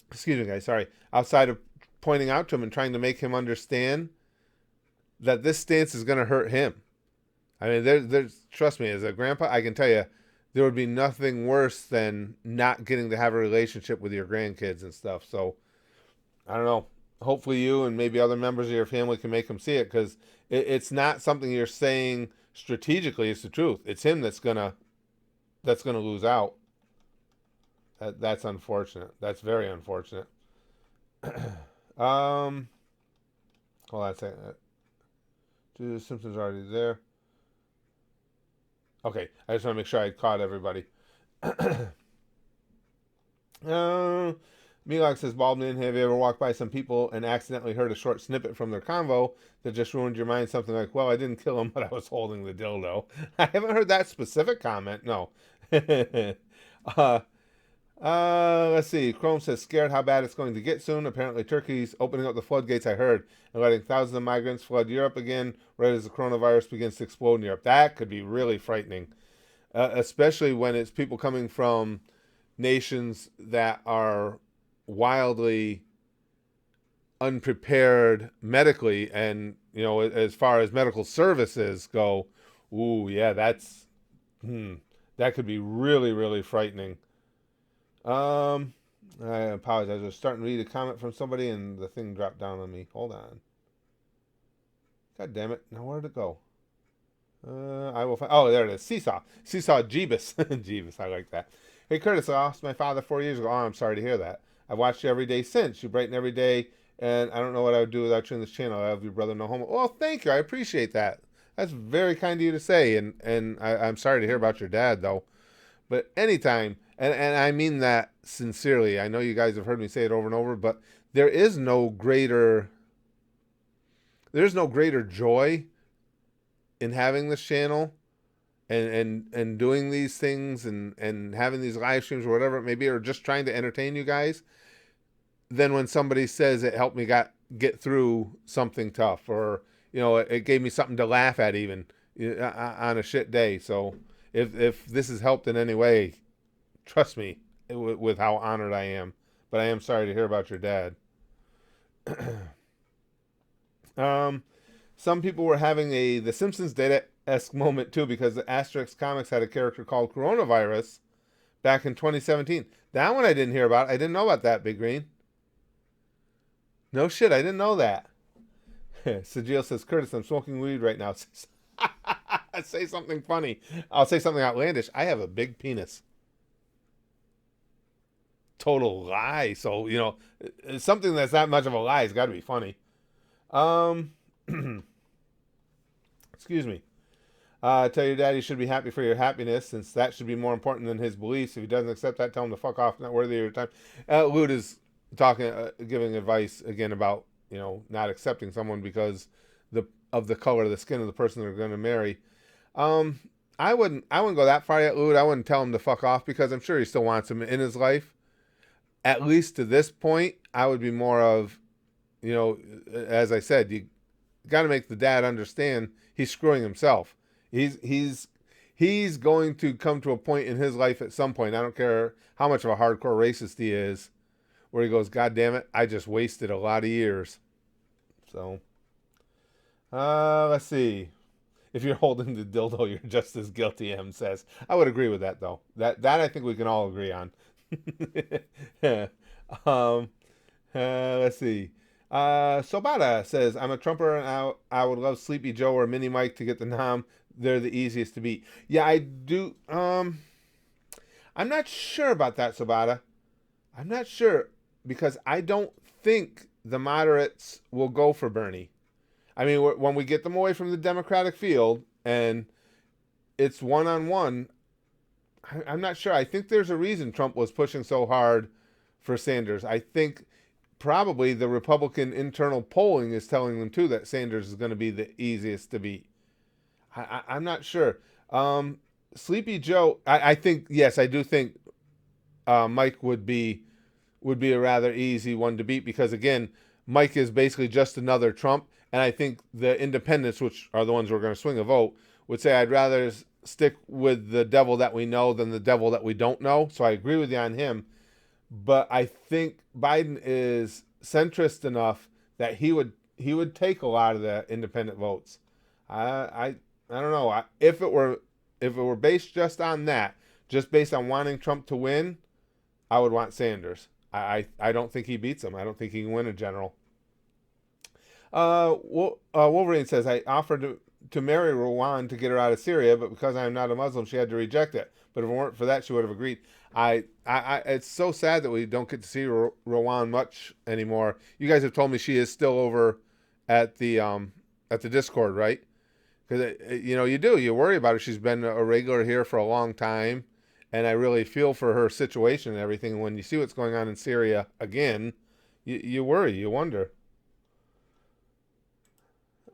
excuse me, guys, sorry, outside of pointing out to him and trying to make him understand that this stance is going to hurt him. I mean, there's trust me, as a grandpa, I can tell you, there would be nothing worse than not getting to have a relationship with your grandkids and stuff. So, I don't know. Hopefully you and maybe other members of your family can make him see it, because it's not something you're saying strategically. It's the truth. It's him that's gonna lose out. That's unfortunate. That's very unfortunate. Hold on a second. The Simpsons already there. Okay, I just want to make sure I caught everybody. Milog says, Baldwin, have you ever walked by some people and accidentally heard a short snippet from their convo that just ruined your mind? Something like, well, I didn't kill him, but I was holding the dildo. I haven't heard that specific comment, no. Let's see. Chrome says, scared how bad it's going to get soon. Apparently Turkey's opening up the floodgates, I heard, and letting thousands of migrants flood Europe again right as the coronavirus begins to explode in Europe. That could be really frightening, especially when it's people coming from nations that are wildly unprepared medically, and as far as medical services go. Ooh, yeah, that could be really, really frightening. I apologize. I was starting to read a comment from somebody and the thing dropped down on me. Hold on. God damn it. Now where did it go? I will find. Oh, there it is. Seesaw Jeebus. Jeebus, I like that. Hey, Curtis, I lost my father 4 years ago. Oh, I'm sorry to hear that. I've watched you every day since. You brighten every day, and I don't know what I would do without you on this channel. I love your brother, no homo. Well, thank you. I appreciate that. That's very kind of you to say, and I'm sorry to hear about your dad, though. But anytime, and I mean that sincerely. I know you guys have heard me say it over and over, but there's no greater joy in having this channel and doing these things and having these live streams or whatever it may be, or just trying to entertain you guys, than when somebody says it helped me get through something tough, or it gave me something to laugh at even on a shit day. So if this has helped in any way, trust me with how honored I am. But I am sorry to hear about your dad. Some people were having the Simpsons data-esque moment too, because the Asterix Comics had a character called Coronavirus back in 2017. That one I didn't hear about. I didn't know about that, Big Green. No shit, I didn't know that. Sajil says, Curtis, I'm smoking weed right now. Say something funny. I'll say something outlandish. I have a big penis. Total lie. So, something that's not much of a lie has got to be funny. Excuse me. Tell your dad he should be happy for your happiness, since that should be more important than his beliefs. If he doesn't accept that, tell him to fuck off. Not worthy of your time. Lute is talking, giving advice again about not accepting someone because of the color of the skin of the person they're going to marry. I wouldn't go that far yet, Lute. I wouldn't tell him to fuck off, because I'm sure he still wants him in his life. At least to this point, I would be more of, as I said, you got to make the dad understand he's screwing himself. He's going to come to a point in his life at some point. I don't care how much of a hardcore racist he is, where he goes, God damn it, I just wasted a lot of years. So, let's see. If you're holding the dildo, you're just as guilty, M says. I would agree with that, though. That I think we can all agree on. um, let's see. Sobata says, I'm a Trumper and I would love Sleepy Joe or Mini Mike to get the nom. They're the easiest to beat. Yeah, I do. I'm not sure about that, Sobata. I'm not sure because I don't think the moderates will go for Bernie. I mean, when we get them away from the Democratic field and it's one-on-one, I'm not sure. I think there's a reason Trump was pushing so hard for Sanders. I think probably the Republican internal polling is telling them, too, that Sanders is going to be the easiest to beat. I'm not sure. Sleepy Joe, I think, yes, I do think Mike would be a rather easy one to beat because, again, Mike is basically just another Trump. And I think the independents, which are the ones who are going to swing a vote, would say I'd rather stick with the devil that we know than the devil that we don't know. So I agree with you on him. But I think Biden is centrist enough that he would take a lot of the independent votes. I don't know. If it were based just on that, just based on wanting Trump to win, I would want Sanders. I don't think he beats him. I don't think he can win a general. Wolverine says, I offered to marry Rwan to get her out of Syria, but because I am not a Muslim, she had to reject it. But if it weren't for that, she would have agreed. It's so sad that we don't get to see Rwan much anymore. You guys have told me she is still over at the Discord, right? Because you do. You worry about her. She's been a regular here for a long time, and I really feel for her situation and everything. When you see what's going on in Syria again, you worry. You wonder.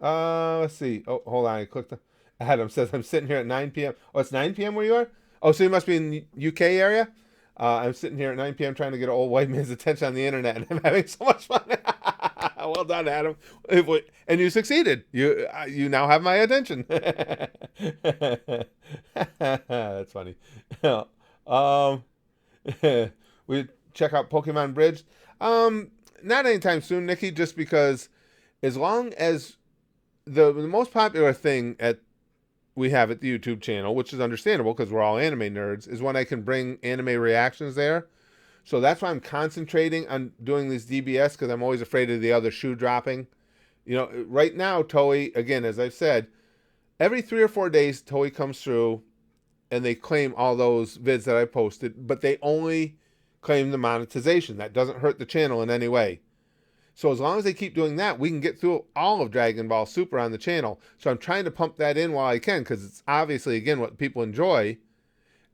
Let's see. Oh, hold on. I clicked. Adam says, I'm sitting here at 9 p.m. Oh, it's 9 p.m. where you are? Oh, so you must be in the UK area? I'm sitting here at 9 p.m. trying to get an old white man's attention on the internet, and I'm having so much fun. Well done, Adam. And you succeeded. You now have my attention. That's funny. We check out Pokemon Bridge. Not anytime soon, Nikki, just because as long as the most popular thing we have at the YouTube channel, which is understandable because we're all anime nerds, is when I can bring anime reactions there. So that's why I'm concentrating on doing these DBS because I'm always afraid of the other shoe dropping. Right now, Toei, again, as I've said, every 3 or 4 days, Toei comes through and they claim all those vids that I posted, but they only claim the monetization. That doesn't hurt the channel in any way. So as long as they keep doing that, we can get through all of Dragon Ball Super on the channel. So I'm trying to pump that in while I can because it's obviously, again, what people enjoy.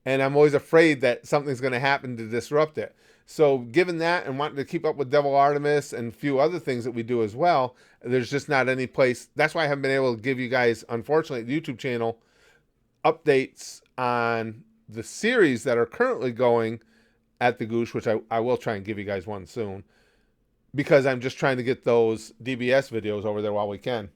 And I'm always afraid that something's going to happen to disrupt it. So given that and wanting to keep up with Devil Artemis and a few other things that we do as well, there's just not any place. That's why I haven't been able to give you guys, unfortunately, the YouTube channel updates on the series that are currently going at the Goosh, which I will try and give you guys one soon. Because I'm just trying to get those DBS videos over there while we can.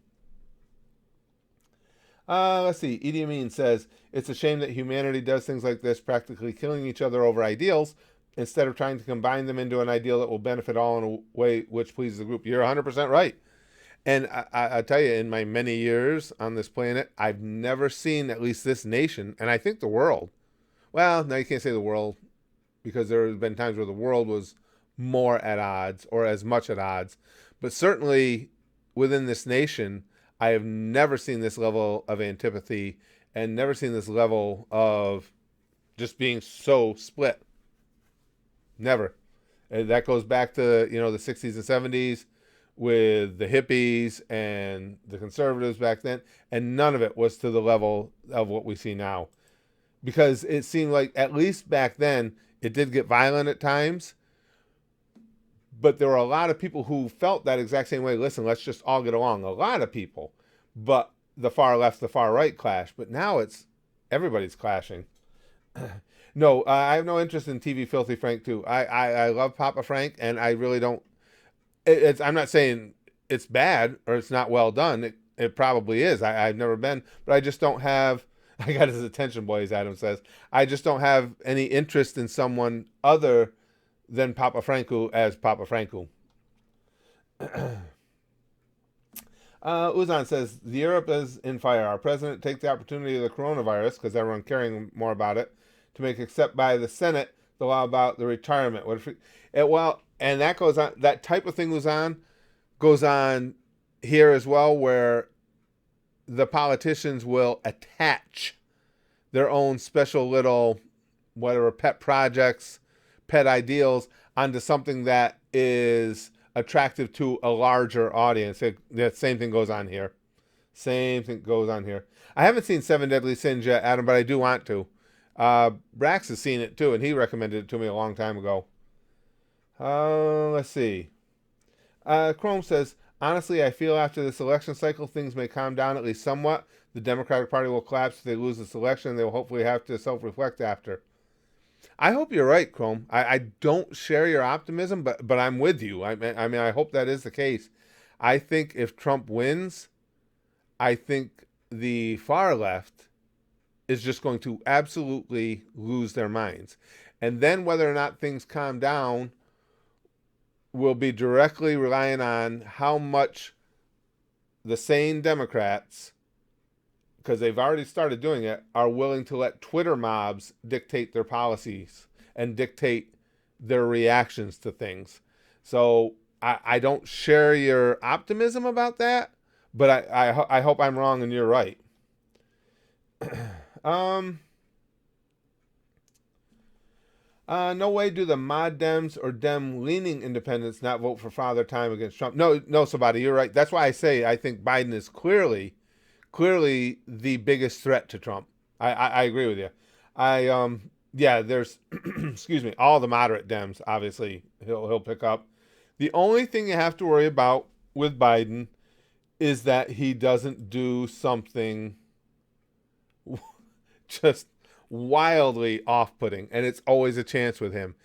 Let's see. Idi Amin says, it's a shame that humanity does things like this, practically killing each other over ideals, instead of trying to combine them into an ideal that will benefit all in a way which pleases the group. You're 100% right. And I tell you, in my many years on this planet, I've never seen at least this nation, and I think the world. Well, no, you can't say the world, because there have been times where the world was more at odds or as much at odds. But certainly within this nation, I have never seen this level of antipathy and never seen this level of just being so split. Never. And that goes back to, the 60s and 70s with the hippies and the conservatives back then. And none of it was to the level of what we see now. Because it seemed like, at least back then, it did get violent at times. But there were a lot of people who felt that exact same way. Listen, let's just all get along. A lot of people. But the far left, the far right clash. But now everybody's clashing. No, I have no interest in TV Filthy Frank too. I love Papa Frank, and I really don't. I'm not saying it's bad or it's not well done. It probably is. I've never been, but I just don't have. I got his attention, boys. Adam says I just don't have any interest in someone other than Papa Franco as Papa Franco. Uzan says the Europe is in fire. Our president takes the opportunity of the coronavirus because everyone caring more about it to make accept by the Senate the law about the retirement. What if and that goes on. That type of thing goes on here as well, where the politicians will attach their own special little whatever pet projects, pet ideals onto something that is attractive to a larger audience. That same thing goes on here. Same thing goes on here. I haven't seen Seven Deadly Sins yet, Adam, but I do want to. Brax has seen it too, and he recommended it to me a long time ago. Let's see. Chrome says, honestly, I feel after this election cycle, things may calm down at least somewhat. The Democratic Party will collapse if they lose this election, and they will hopefully have to self-reflect after. I hope you're right, Chrome. I don't share your optimism, but I'm with you. I mean, I hope that is the case. I think if Trump wins, I think the far left is just going to absolutely lose their minds. And then whether or not things calm down will be directly relying on how much the sane Democrats, because they've already started doing it, are willing to let Twitter mobs dictate their policies and dictate their reactions to things. So I don't share your optimism about that, but I hope I'm wrong and you're right. No way do the mod Dems or Dem-leaning independents not vote for Father Time against Trump. No, Sabati, you're right. That's why I say I think Biden is clearly the biggest threat to Trump. I agree with you. There's excuse me, all the moderate Dems, obviously, he'll pick up. The only thing you have to worry about with Biden is that he doesn't do something just wildly off-putting, and it's always a chance with him.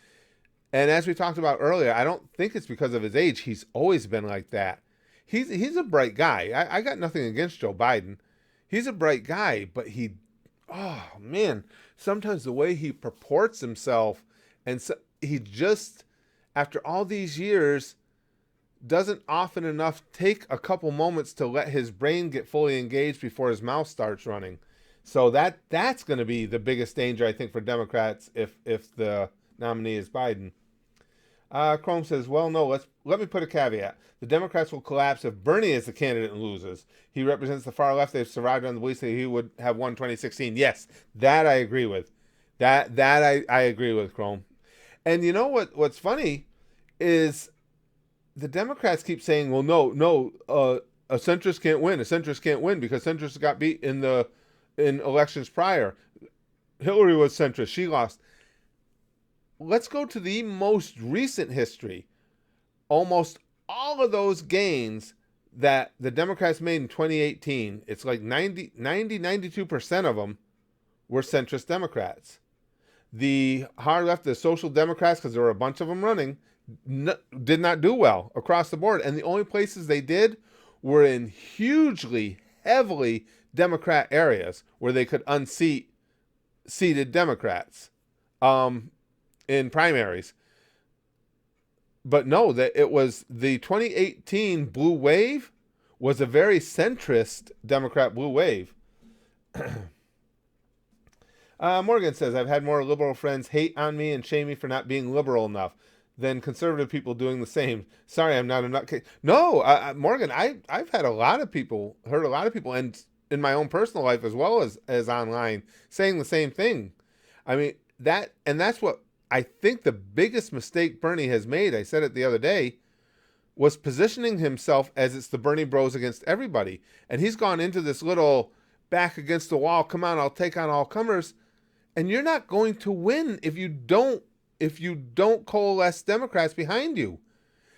And as we talked about earlier, I don't think it's because of his age. He's always been like that. He's a bright guy. I got nothing against Joe Biden. He's a bright guy, but oh man, sometimes the way he purports himself, and so he just, after all these years, doesn't often enough take a couple moments to let his brain get fully engaged before his mouth starts running. So that's going to be the biggest danger, I think, for Democrats if the nominee is Biden. Chrome says, well, no, let me put a caveat. The Democrats will collapse if Bernie is the candidate and loses. He represents the far left. They've survived on the belief that he would have won 2016. Yes, that I agree with. That I agree with, Chrome. And you know what's funny is the Democrats keep saying, well, no, a centrist can't win. A centrist can't win because centrists got beat in elections prior. Hillary was centrist. She lost. Let's go to the most recent history. Almost all of those gains that the Democrats made in 2018, it's like 92% of them were centrist Democrats. The hard left, the social Democrats, because there were a bunch of them running, did not do well across the board. And the only places they did were in hugely, heavily Democrat areas where they could unseat seated Democrats in primaries. But no, that it was the 2018 blue wave was a very centrist Democrat blue wave. Morgan says, I've had more liberal friends hate on me and shame me for not being liberal enough than conservative people doing the same. Sorry, I'm not a nutcase. No, Morgan, I've had heard a lot of people, and in my own personal life as well as online, saying the same thing. I mean, that's what I think the biggest mistake Bernie has made, I said it the other day, was positioning himself as it's the Bernie bros against everybody. And he's gone into this little back against the wall, come on, I'll take on all comers. And you're not going to win if you don't coalesce Democrats behind you.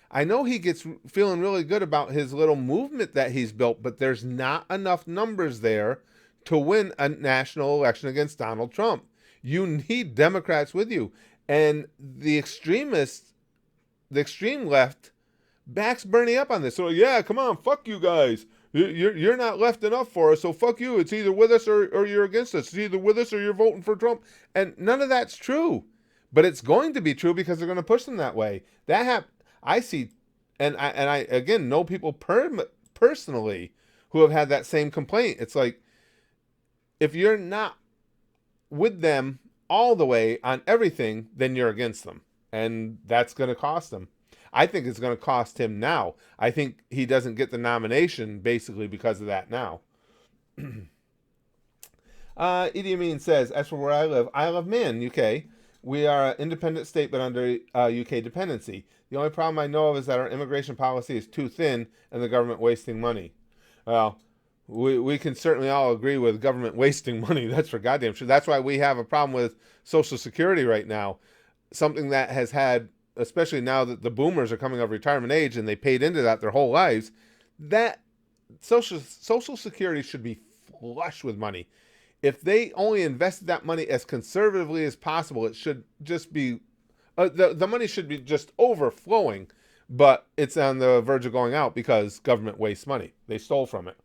I know he gets feeling really good about his little movement that he's built, but there's not enough numbers there to win a national election against Donald Trump. You need Democrats with you. And the extreme left backs Bernie up on this. So yeah, come on, fuck you guys. You're not left enough for us, so fuck you. It's either with us or you're against us. It's either with us or you're voting for Trump. And none of that's true. But it's going to be true because they're going to push them that way. I see, and I again know people personally who have had that same complaint. It's like, if you're not with them all the way on everything, then you're against them. And that's going to cost them. I think it's going to cost him now. I think he doesn't get the nomination basically because of that now. Idi Amin says, as for where I live, Isle of Man, UK. We are an independent state but under UK dependency. The only problem I know of is that our immigration policy is too thin and the government wasting money. Well, we can certainly all agree with government wasting money. That's for goddamn sure. That's why we have a problem with Social Security right now. Something that has had, especially now that the boomers are coming of retirement age and they paid into that their whole lives, that Social Security should be flush with money. If they only invested that money as conservatively as possible, it should just be, the money should be just overflowing, but it's on the verge of going out because government wastes money. They stole from it.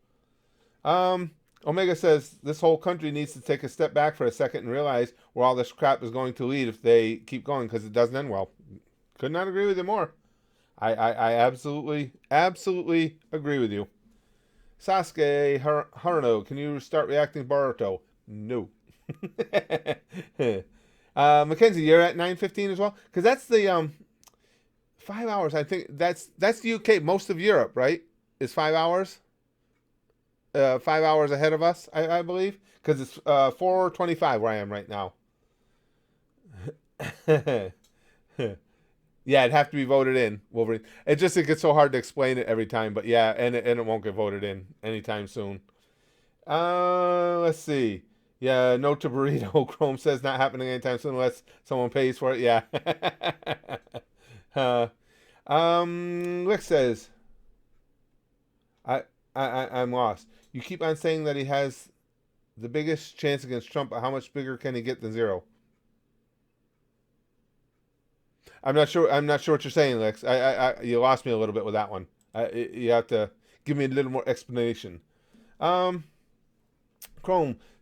Omega says this whole country needs to take a step back for a second and realize where all this crap is going to lead if they keep going, because it doesn't end well. Could not agree with you more. I absolutely agree with you. Sasuke Haruno, can you start reacting to Boruto? No. Mackenzie, you're at 9:15 as well? Because that's the 5 hours. I think that's the UK. Most of Europe, right? Is 5 hours. 5 hours ahead of us, I believe, because it's 4:25 where I am right now. Yeah, it'd have to be voted in, Wolverine. It gets so hard to explain it every time, but yeah, and it won't get voted in anytime soon. Let's see. Yeah, no to burrito. Chrome says not happening anytime soon unless someone pays for it. Yeah. Lick says, I'm lost. You keep on saying that he has the biggest chance against Trump, but how much bigger can he get than zero? I'm not sure what you're saying, Lex. You lost me a little bit with that one. You have to give me a little more explanation. Chrome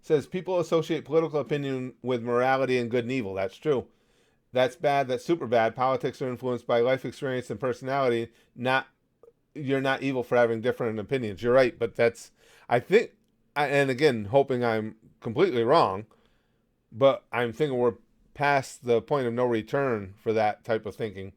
says people associate political opinion with morality and good and evil. That's true. That's bad. That's super bad. Politics are influenced by life experience and personality. You're not evil for having different opinions. You're right, but I think, and again, hoping I'm completely wrong, but I'm thinking we're past the point of no return for that type of thinking.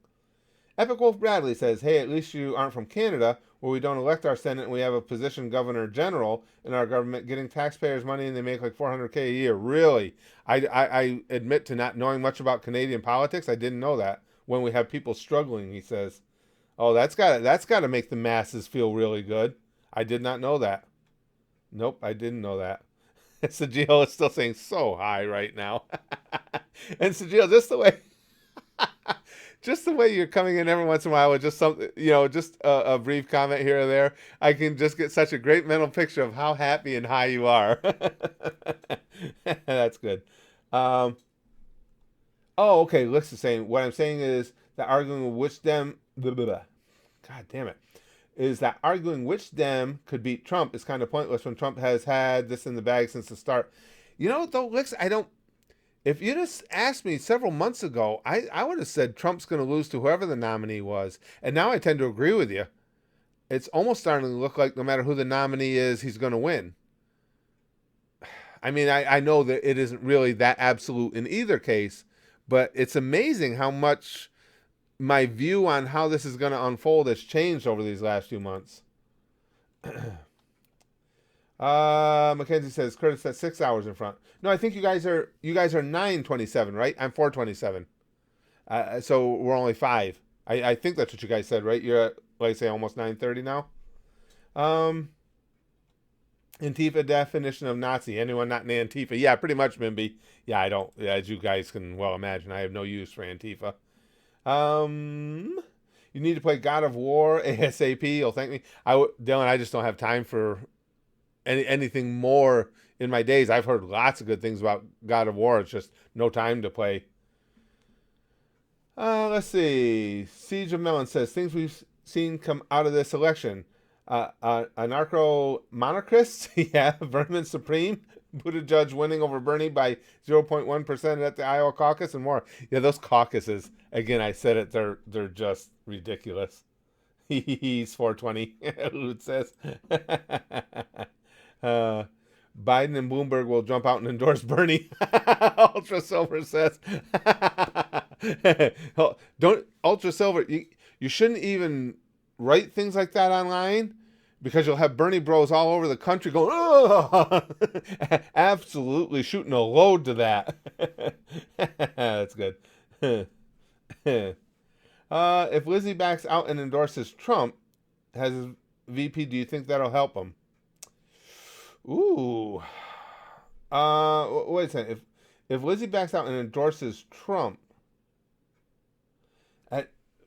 Epic Wolf Bradley says, hey, at least you aren't from Canada, where we don't elect our Senate and we have a position Governor General in our government getting taxpayers' money and they make like $400K a year. Really? I admit to not knowing much about Canadian politics. I didn't know that. When we have people struggling, he says. Oh, that's got to make the masses feel really good. I did not know that. Nope, I didn't know that. Sajil is still saying so high right now. And Sajil, just the way you're coming in every once in a while with just something, just a brief comment here or there, I can just get such a great mental picture of how happy and high you are. That's good. Okay, Lick's is saying, what I'm saying is that arguing which Dem, God damn it, is that arguing which Dem could beat Trump is kind of pointless when Trump has had this in the bag since the start. Though, Licks, if you just asked me several months ago, I would have said Trump's going to lose to whoever the nominee was. And now I tend to agree with you. It's almost starting to look like no matter who the nominee is, he's going to win. I mean, I know that it isn't really that absolute in either case, but it's amazing how much my view on how this is going to unfold has changed over these last few months. Mackenzie says Curtis at 6 hours in front. No, I think you guys are 9:27, right? I'm 4:27. So we're only 5. I think that's what you guys said, right? You're at, like I say, almost 9:30 now. Antifa definition of Nazi. Anyone not in Antifa? Yeah, pretty much, Mimby. Yeah, I don't. As you guys can well imagine, I have no use for Antifa. You need to play God of War ASAP. You'll thank me. Dylan, I just don't have time for anything more in my days. I've heard lots of good things about God of War. It's just no time to play. Let's see. Siege of Melon says things we've seen come out of this election? Anarcho-monarchists, yeah, Vermin Supreme, Buttigieg winning over Bernie by 0.1% at the Iowa caucus, and more. Yeah, those caucuses, again, I said it, they're just ridiculous. He's 420, Lute says. uh, Biden and Bloomberg will jump out and endorse Bernie. Ultra Silver says. Don't Ultra Silver. You shouldn't even write things like that online because you'll have Bernie bros all over the country going, oh, absolutely shooting a load to that. That's good. If Lizzie backs out and endorses Trump as VP, do you think that'll help him? Ooh. Wait a second. If Lizzie backs out and endorses Trump,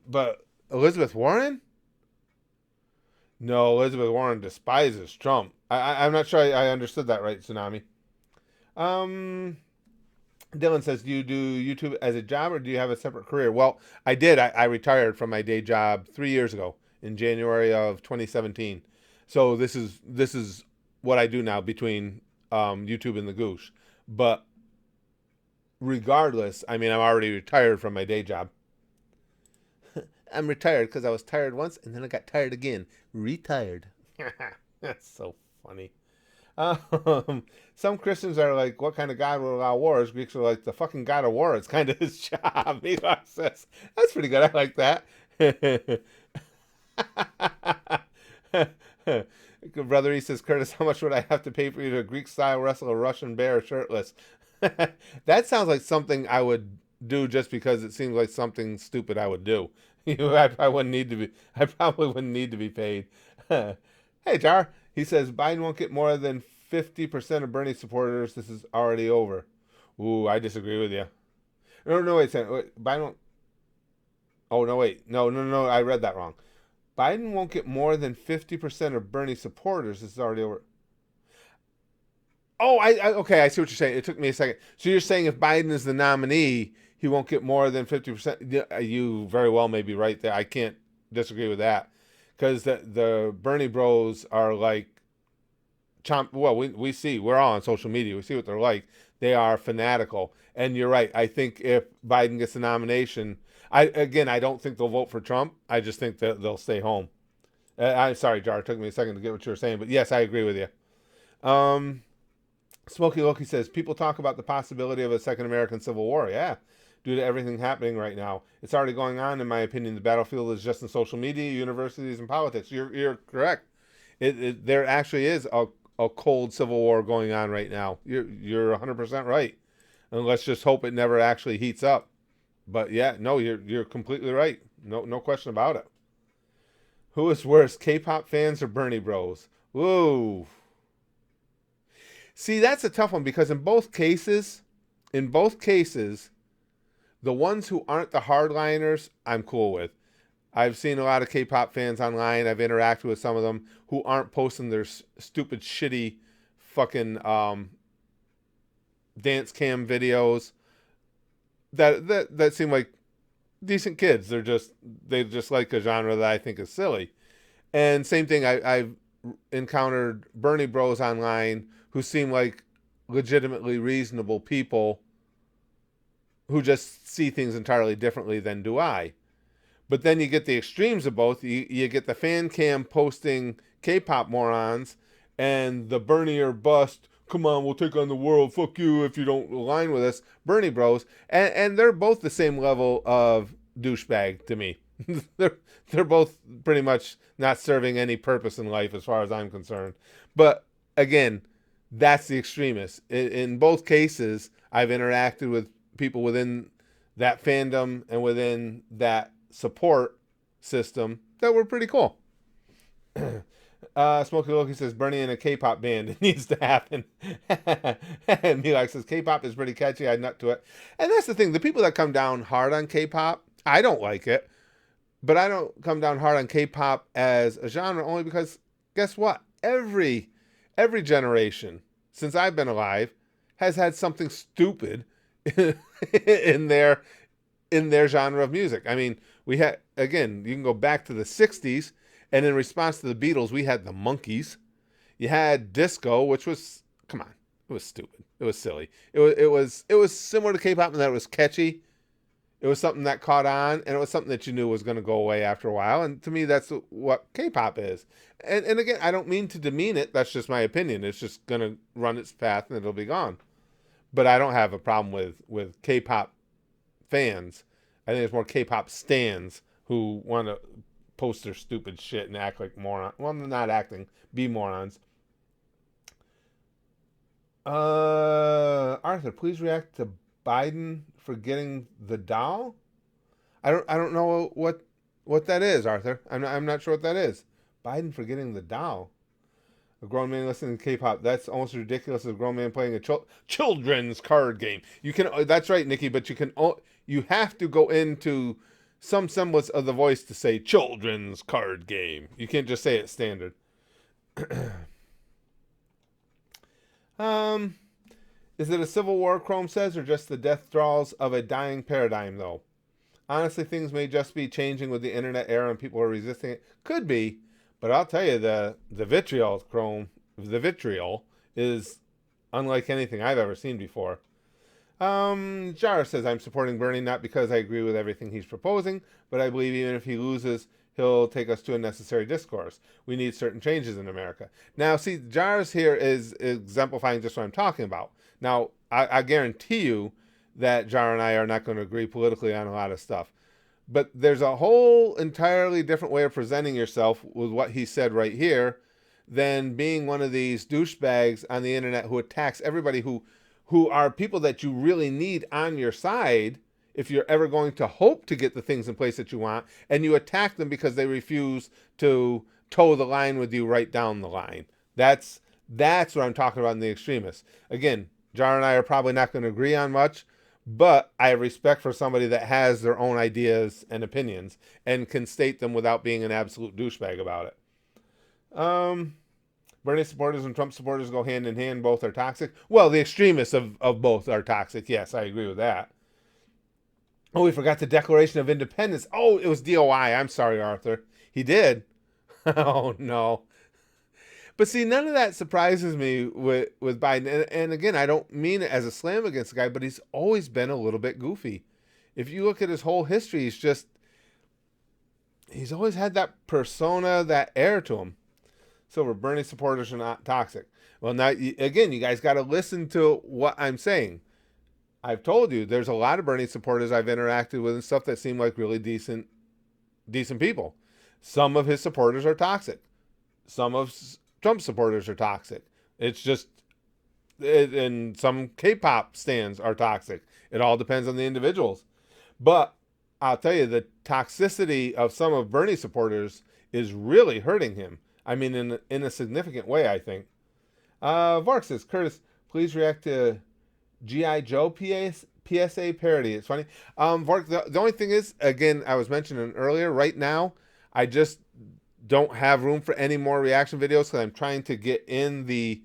but Elizabeth Warren? No, Elizabeth Warren despises Trump. I'm not sure I understood that right, Tsunami. Dylan says, do you do YouTube as a job or do you have a separate career? Well, I did. I retired from my day job 3 years ago in January of 2017. So this is what I do now between YouTube and the Goosh. But regardless, I mean, I'm already retired from my day job. I'm retired because I was tired once and then I got tired again. Retired. That's so funny. Some Christians are like, what kind of God will allow wars? Greeks are like, the fucking God of war. It's kind of his job. Eli says, that's pretty good. I like that. Brother, he says, Curtis, how much would I have to pay for you to Greek style wrestle a Russian bear shirtless? That sounds like something I would do just because it seems like something stupid I would do. I probably wouldn't need to be paid. Hey, Jar. He says Biden won't get more than 50% of Bernie supporters. This is already over. Ooh, I disagree with you. No, wait a second. Wait, Biden won't... Oh, no, wait. No. I read that wrong. Biden won't get more than 50% of Bernie supporters. This is already over. Oh, okay, I see what you're saying. It took me a second. So you're saying if Biden is the nominee, he won't get more than 50%? You very well may be right there. I can't disagree with that. Because the Bernie bros are like, well, we see, we're all on social media. We see what they're like. They are fanatical. And you're right. I think if Biden gets the nomination, I don't think they'll vote for Trump. I just think that they'll stay home. I'm sorry, Jar. It took me a second to get what you were saying. But yes, I agree with you. Smokey Loki says, people talk about the possibility of a second American Civil War. Yeah. Due to everything happening right now. It's already going on, in my opinion. The battlefield is just in social media, universities, and politics. You're correct. There actually is a cold civil war going on right now. You're 100% right. And let's just hope it never actually heats up. But yeah, no, you're completely right. No question about it. Who is worse, K-pop fans or Bernie bros? Whoa. See, that's a tough one because in both cases, the ones who aren't the hardliners, I'm cool with. I've seen a lot of K-pop fans online. I've interacted with some of them who aren't posting their stupid, shitty, fucking dance cam videos. That seem like decent kids. They just like a genre that I think is silly. And same thing. I've encountered Bernie bros online who seem like legitimately reasonable people who just see things entirely differently than do I. But then you get the extremes of both. You get the fan cam posting K-pop morons and the Bernie or bust, come on, we'll take on the world, fuck you if you don't align with us, Bernie bros. And they're both the same level of douchebag to me. they're both pretty much not serving any purpose in life as far as I'm concerned. But again, that's the extremists. In both cases, I've interacted with people within that fandom and within that support system that were pretty cool. Smokey Loki says Bernie in a K-pop band. It needs to happen. And Milak says K-pop is pretty catchy. I nut to it. And that's the thing. The people that come down hard on K-pop, I don't like it. But I don't come down hard on K-pop as a genre only because guess what? Every generation since I've been alive has had something stupid in their genre of music. I mean, We had, again, you can go back to the 60s, and in response to the Beatles, we had the Monkees. You had disco, which was, come on, it was stupid. It was silly. It was similar to K-pop in that it was catchy. It was something that caught on, and it was something that you knew was going to go away after a while. And to me, that's what K-pop is. And again, I don't mean to demean it. That's just my opinion. It's just going to run its path, and it'll be gone. But I don't have a problem with K-pop fans. I think it's more K-pop stans who want to post their stupid shit and act like morons. Well, not acting, be morons. Arthur, please react to Biden forgetting the doll. I don't know what that is, Arthur. I'm not sure what that is. Biden forgetting the doll. A grown man listening to K-pop. That's almost ridiculous as a grown man playing a children's card game. You can. That's right, Nikki. But you have to go into some semblance of the voice to say children's card game. You can't just say it standard. Is it a civil war, Chrome says, or just the death draws of a dying paradigm, though? Honestly, things may just be changing with the internet era and people are resisting it. Could be, but I'll tell you, the vitriol, Chrome, the vitriol is unlike anything I've ever seen before. Jar says, I'm supporting Bernie not because I agree with everything he's proposing, but I believe even if he loses, he'll take us to a necessary discourse. We need certain changes in America. Now, see, Jars here is exemplifying just what I'm talking about. Now, I guarantee you that Jar and I are not going to agree politically on a lot of stuff. But there's a whole entirely different way of presenting yourself with what he said right here than being one of these douchebags on the internet who attacks everybody who are people that you really need on your side if you're ever going to hope to get the things in place that you want, and you attack them because they refuse to toe the line with you right down the line. That's what I'm talking about in the extremists. Again, Jar and I are probably not going to agree on much, but I have respect for somebody that has their own ideas and opinions and can state them without being an absolute douchebag about it. Bernie supporters and Trump supporters go hand in hand. Both are toxic. Well, the extremists of both are toxic. Yes, I agree with that. Oh, we forgot the Declaration of Independence. Oh, it was DOI. I'm sorry, Arthur. He did. Oh, no. But see, none of that surprises me with Biden. And again, I don't mean it as a slam against the guy, but he's always been a little bit goofy. If you look at his whole history, he's always had that persona, that air to him. Silver, Bernie supporters are not toxic. Well, now, again, you guys got to listen to what I'm saying. I've told you, there's a lot of Bernie supporters I've interacted with and stuff that seem like really decent people. Some of his supporters are toxic. Some of Trump supporters are toxic. It's just, and some K-pop stans are toxic. It all depends on the individuals. But I'll tell you, the toxicity of some of Bernie supporters is really hurting him. I mean, in a significant way, I think. Vark says, Curtis, please react to G.I. Joe PSA parody. It's funny. Vark, the only thing is, again, I was mentioning earlier, right now, I just don't have room for any more reaction videos because I'm trying to get in the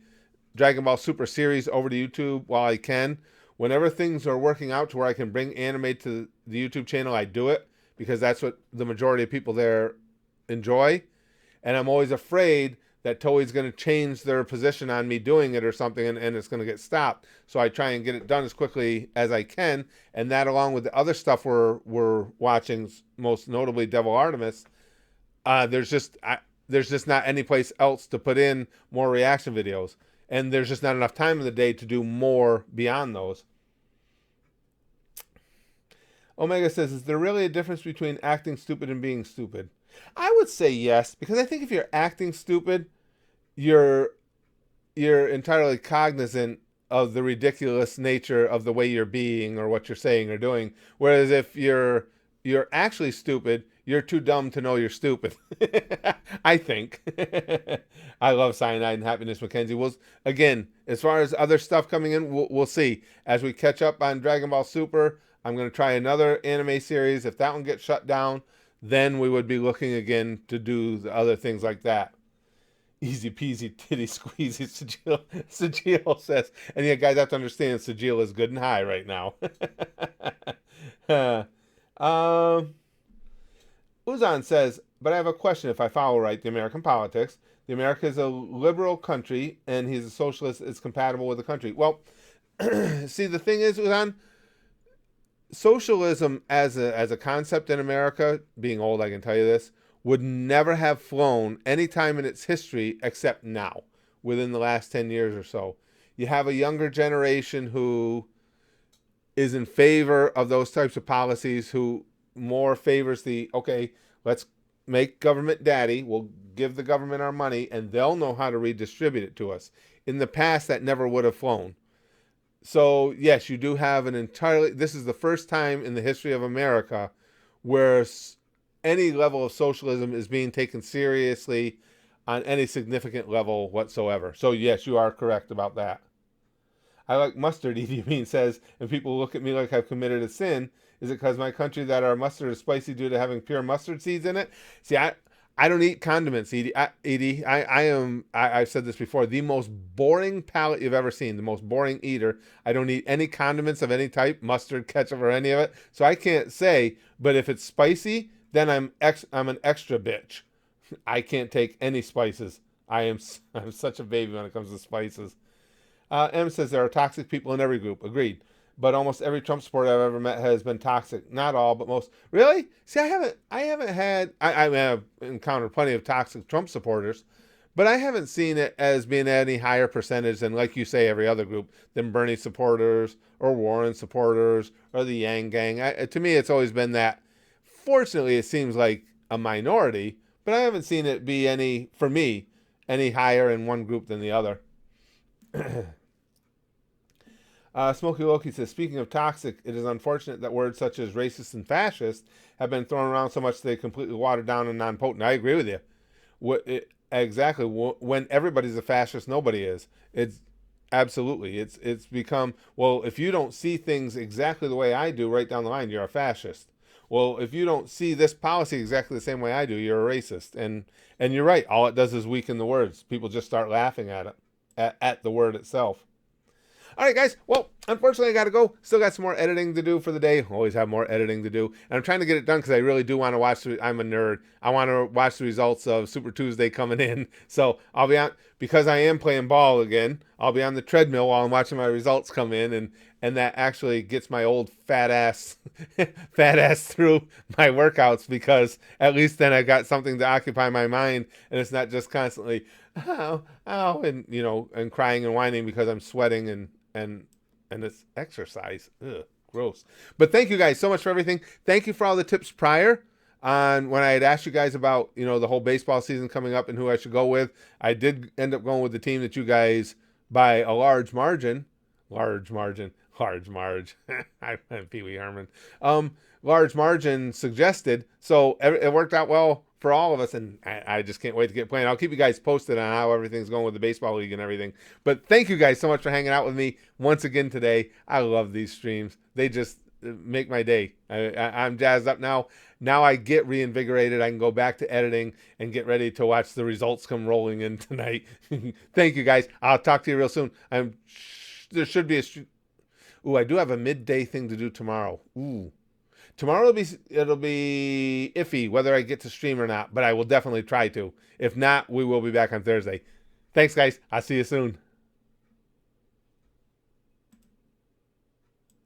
Dragon Ball Super series over to YouTube while I can. Whenever things are working out to where I can bring anime to the YouTube channel, I do it because that's what the majority of people there enjoy. And I'm always afraid that Toei's going to change their position on me doing it or something, and it's going to get stopped. So I try and get it done as quickly as I can. And that, along with the other stuff we're watching, most notably Devil Artemis, there's just not any place else to put in more reaction videos. And there's just not enough time in the day to do more beyond those. Omega says, is there really a difference between acting stupid and being stupid? I would say yes, because I think if you're acting stupid, you're entirely cognizant of the ridiculous nature of the way you're being or what you're saying or doing. Whereas if you're actually stupid, you're too dumb to know you're stupid. I think. I love Cyanide and Happiness Mackenzie. Well, again, as far as other stuff coming in, we'll see. As we catch up on Dragon Ball Super, I'm going to try another anime series. If that one gets shut down, then we would be looking again to do the other things like that. Easy peasy titty squeezy, Sajil says. And yeah, guys have to understand Sajil is good and high right now. Uzan says, but I have a question if I follow right the American politics. The America is a liberal country, and he's a socialist. It's compatible with the country. Well, see, the thing is, Uzan, socialism as a concept in America, being old, I can tell you this, would never have flown any time in its history except now, within the last 10 years or so. You have a younger generation who is in favor of those types of policies, who more favors the, okay, let's make government daddy, we'll give the government our money, and they'll know how to redistribute it to us. In the past, that never would have flown. So, yes, you do have an entirely, this is the first time in the history of America where any level of socialism is being taken seriously on any significant level whatsoever. So, yes, you are correct about that. I like mustard, Edie Bean says, and people look at me like I've committed a sin. Is it because my country that our mustard is spicy due to having pure mustard seeds in it? See, I don't eat condiments, Edie. I've said this before, the most boring palate you've ever seen, the most boring eater. I don't eat any condiments of any type, mustard, ketchup, or any of it. So I can't say, but if it's spicy, then I'm an extra bitch. I can't take any spices. I'm such a baby when it comes to spices. M says there are toxic people in every group. Agreed. But almost every Trump supporter I've ever met has been toxic. Not all, but most. Really? See, I haven't had. I mean, I've encountered plenty of toxic Trump supporters, but I haven't seen it as being any higher percentage than, like you say, every other group, than Bernie supporters or Warren supporters or the Yang Gang. To me, it's always been that. Fortunately, it seems like a minority, but I haven't seen it be any, for me, any higher in one group than the other. Smokey Loki says, speaking of toxic, it is unfortunate that words such as racist and fascist have been thrown around so much they completely watered down and non-potent. I agree with you. Exactly. When everybody's a fascist, nobody is. It's absolutely. It's become, well, if you don't see things exactly the way I do right down the line, you're a fascist. Well, if you don't see this policy exactly the same way I do, you're a racist. And you're right. All it does is weaken the words. People just start laughing at it, at the word itself. All right, guys. Well, unfortunately, I got to go. Still got some more editing to do for the day. Always have more editing to do. And I'm trying to get it done because I really do want to watch. I'm a nerd. I want to watch the results of Super Tuesday coming in. So I'll be on, because I am playing ball again, I'll be on the treadmill while I'm watching my results come in. And that actually gets my old fat ass through my workouts, because at least then I got something to occupy my mind. And it's not just constantly, oh, and crying and whining because I'm sweating and it's exercise. Ugh, gross. But thank you guys so much for everything. Thank you for all the tips prior on when I had asked you guys about, the whole baseball season coming up and who I should go with. I did end up going with the team that you guys, by a large margin. I'm Pee Wee Herman. Large margin suggested. So it worked out well for all of us, and I just can't wait to get playing. I'll keep you guys posted on how everything's going with the baseball league and everything. But thank you guys so much for hanging out with me once again today. I love these streams. They just make my day. I'm jazzed up now. Now I get reinvigorated. I can go back to editing and get ready to watch the results come rolling in tonight. Thank you guys. I'll talk to you real soon. There should be I do have a midday thing to do tomorrow. Tomorrow it'll be iffy whether I get to stream or not, but I will definitely try to. If not, we will be back on Thursday. Thanks, guys. I'll see you soon.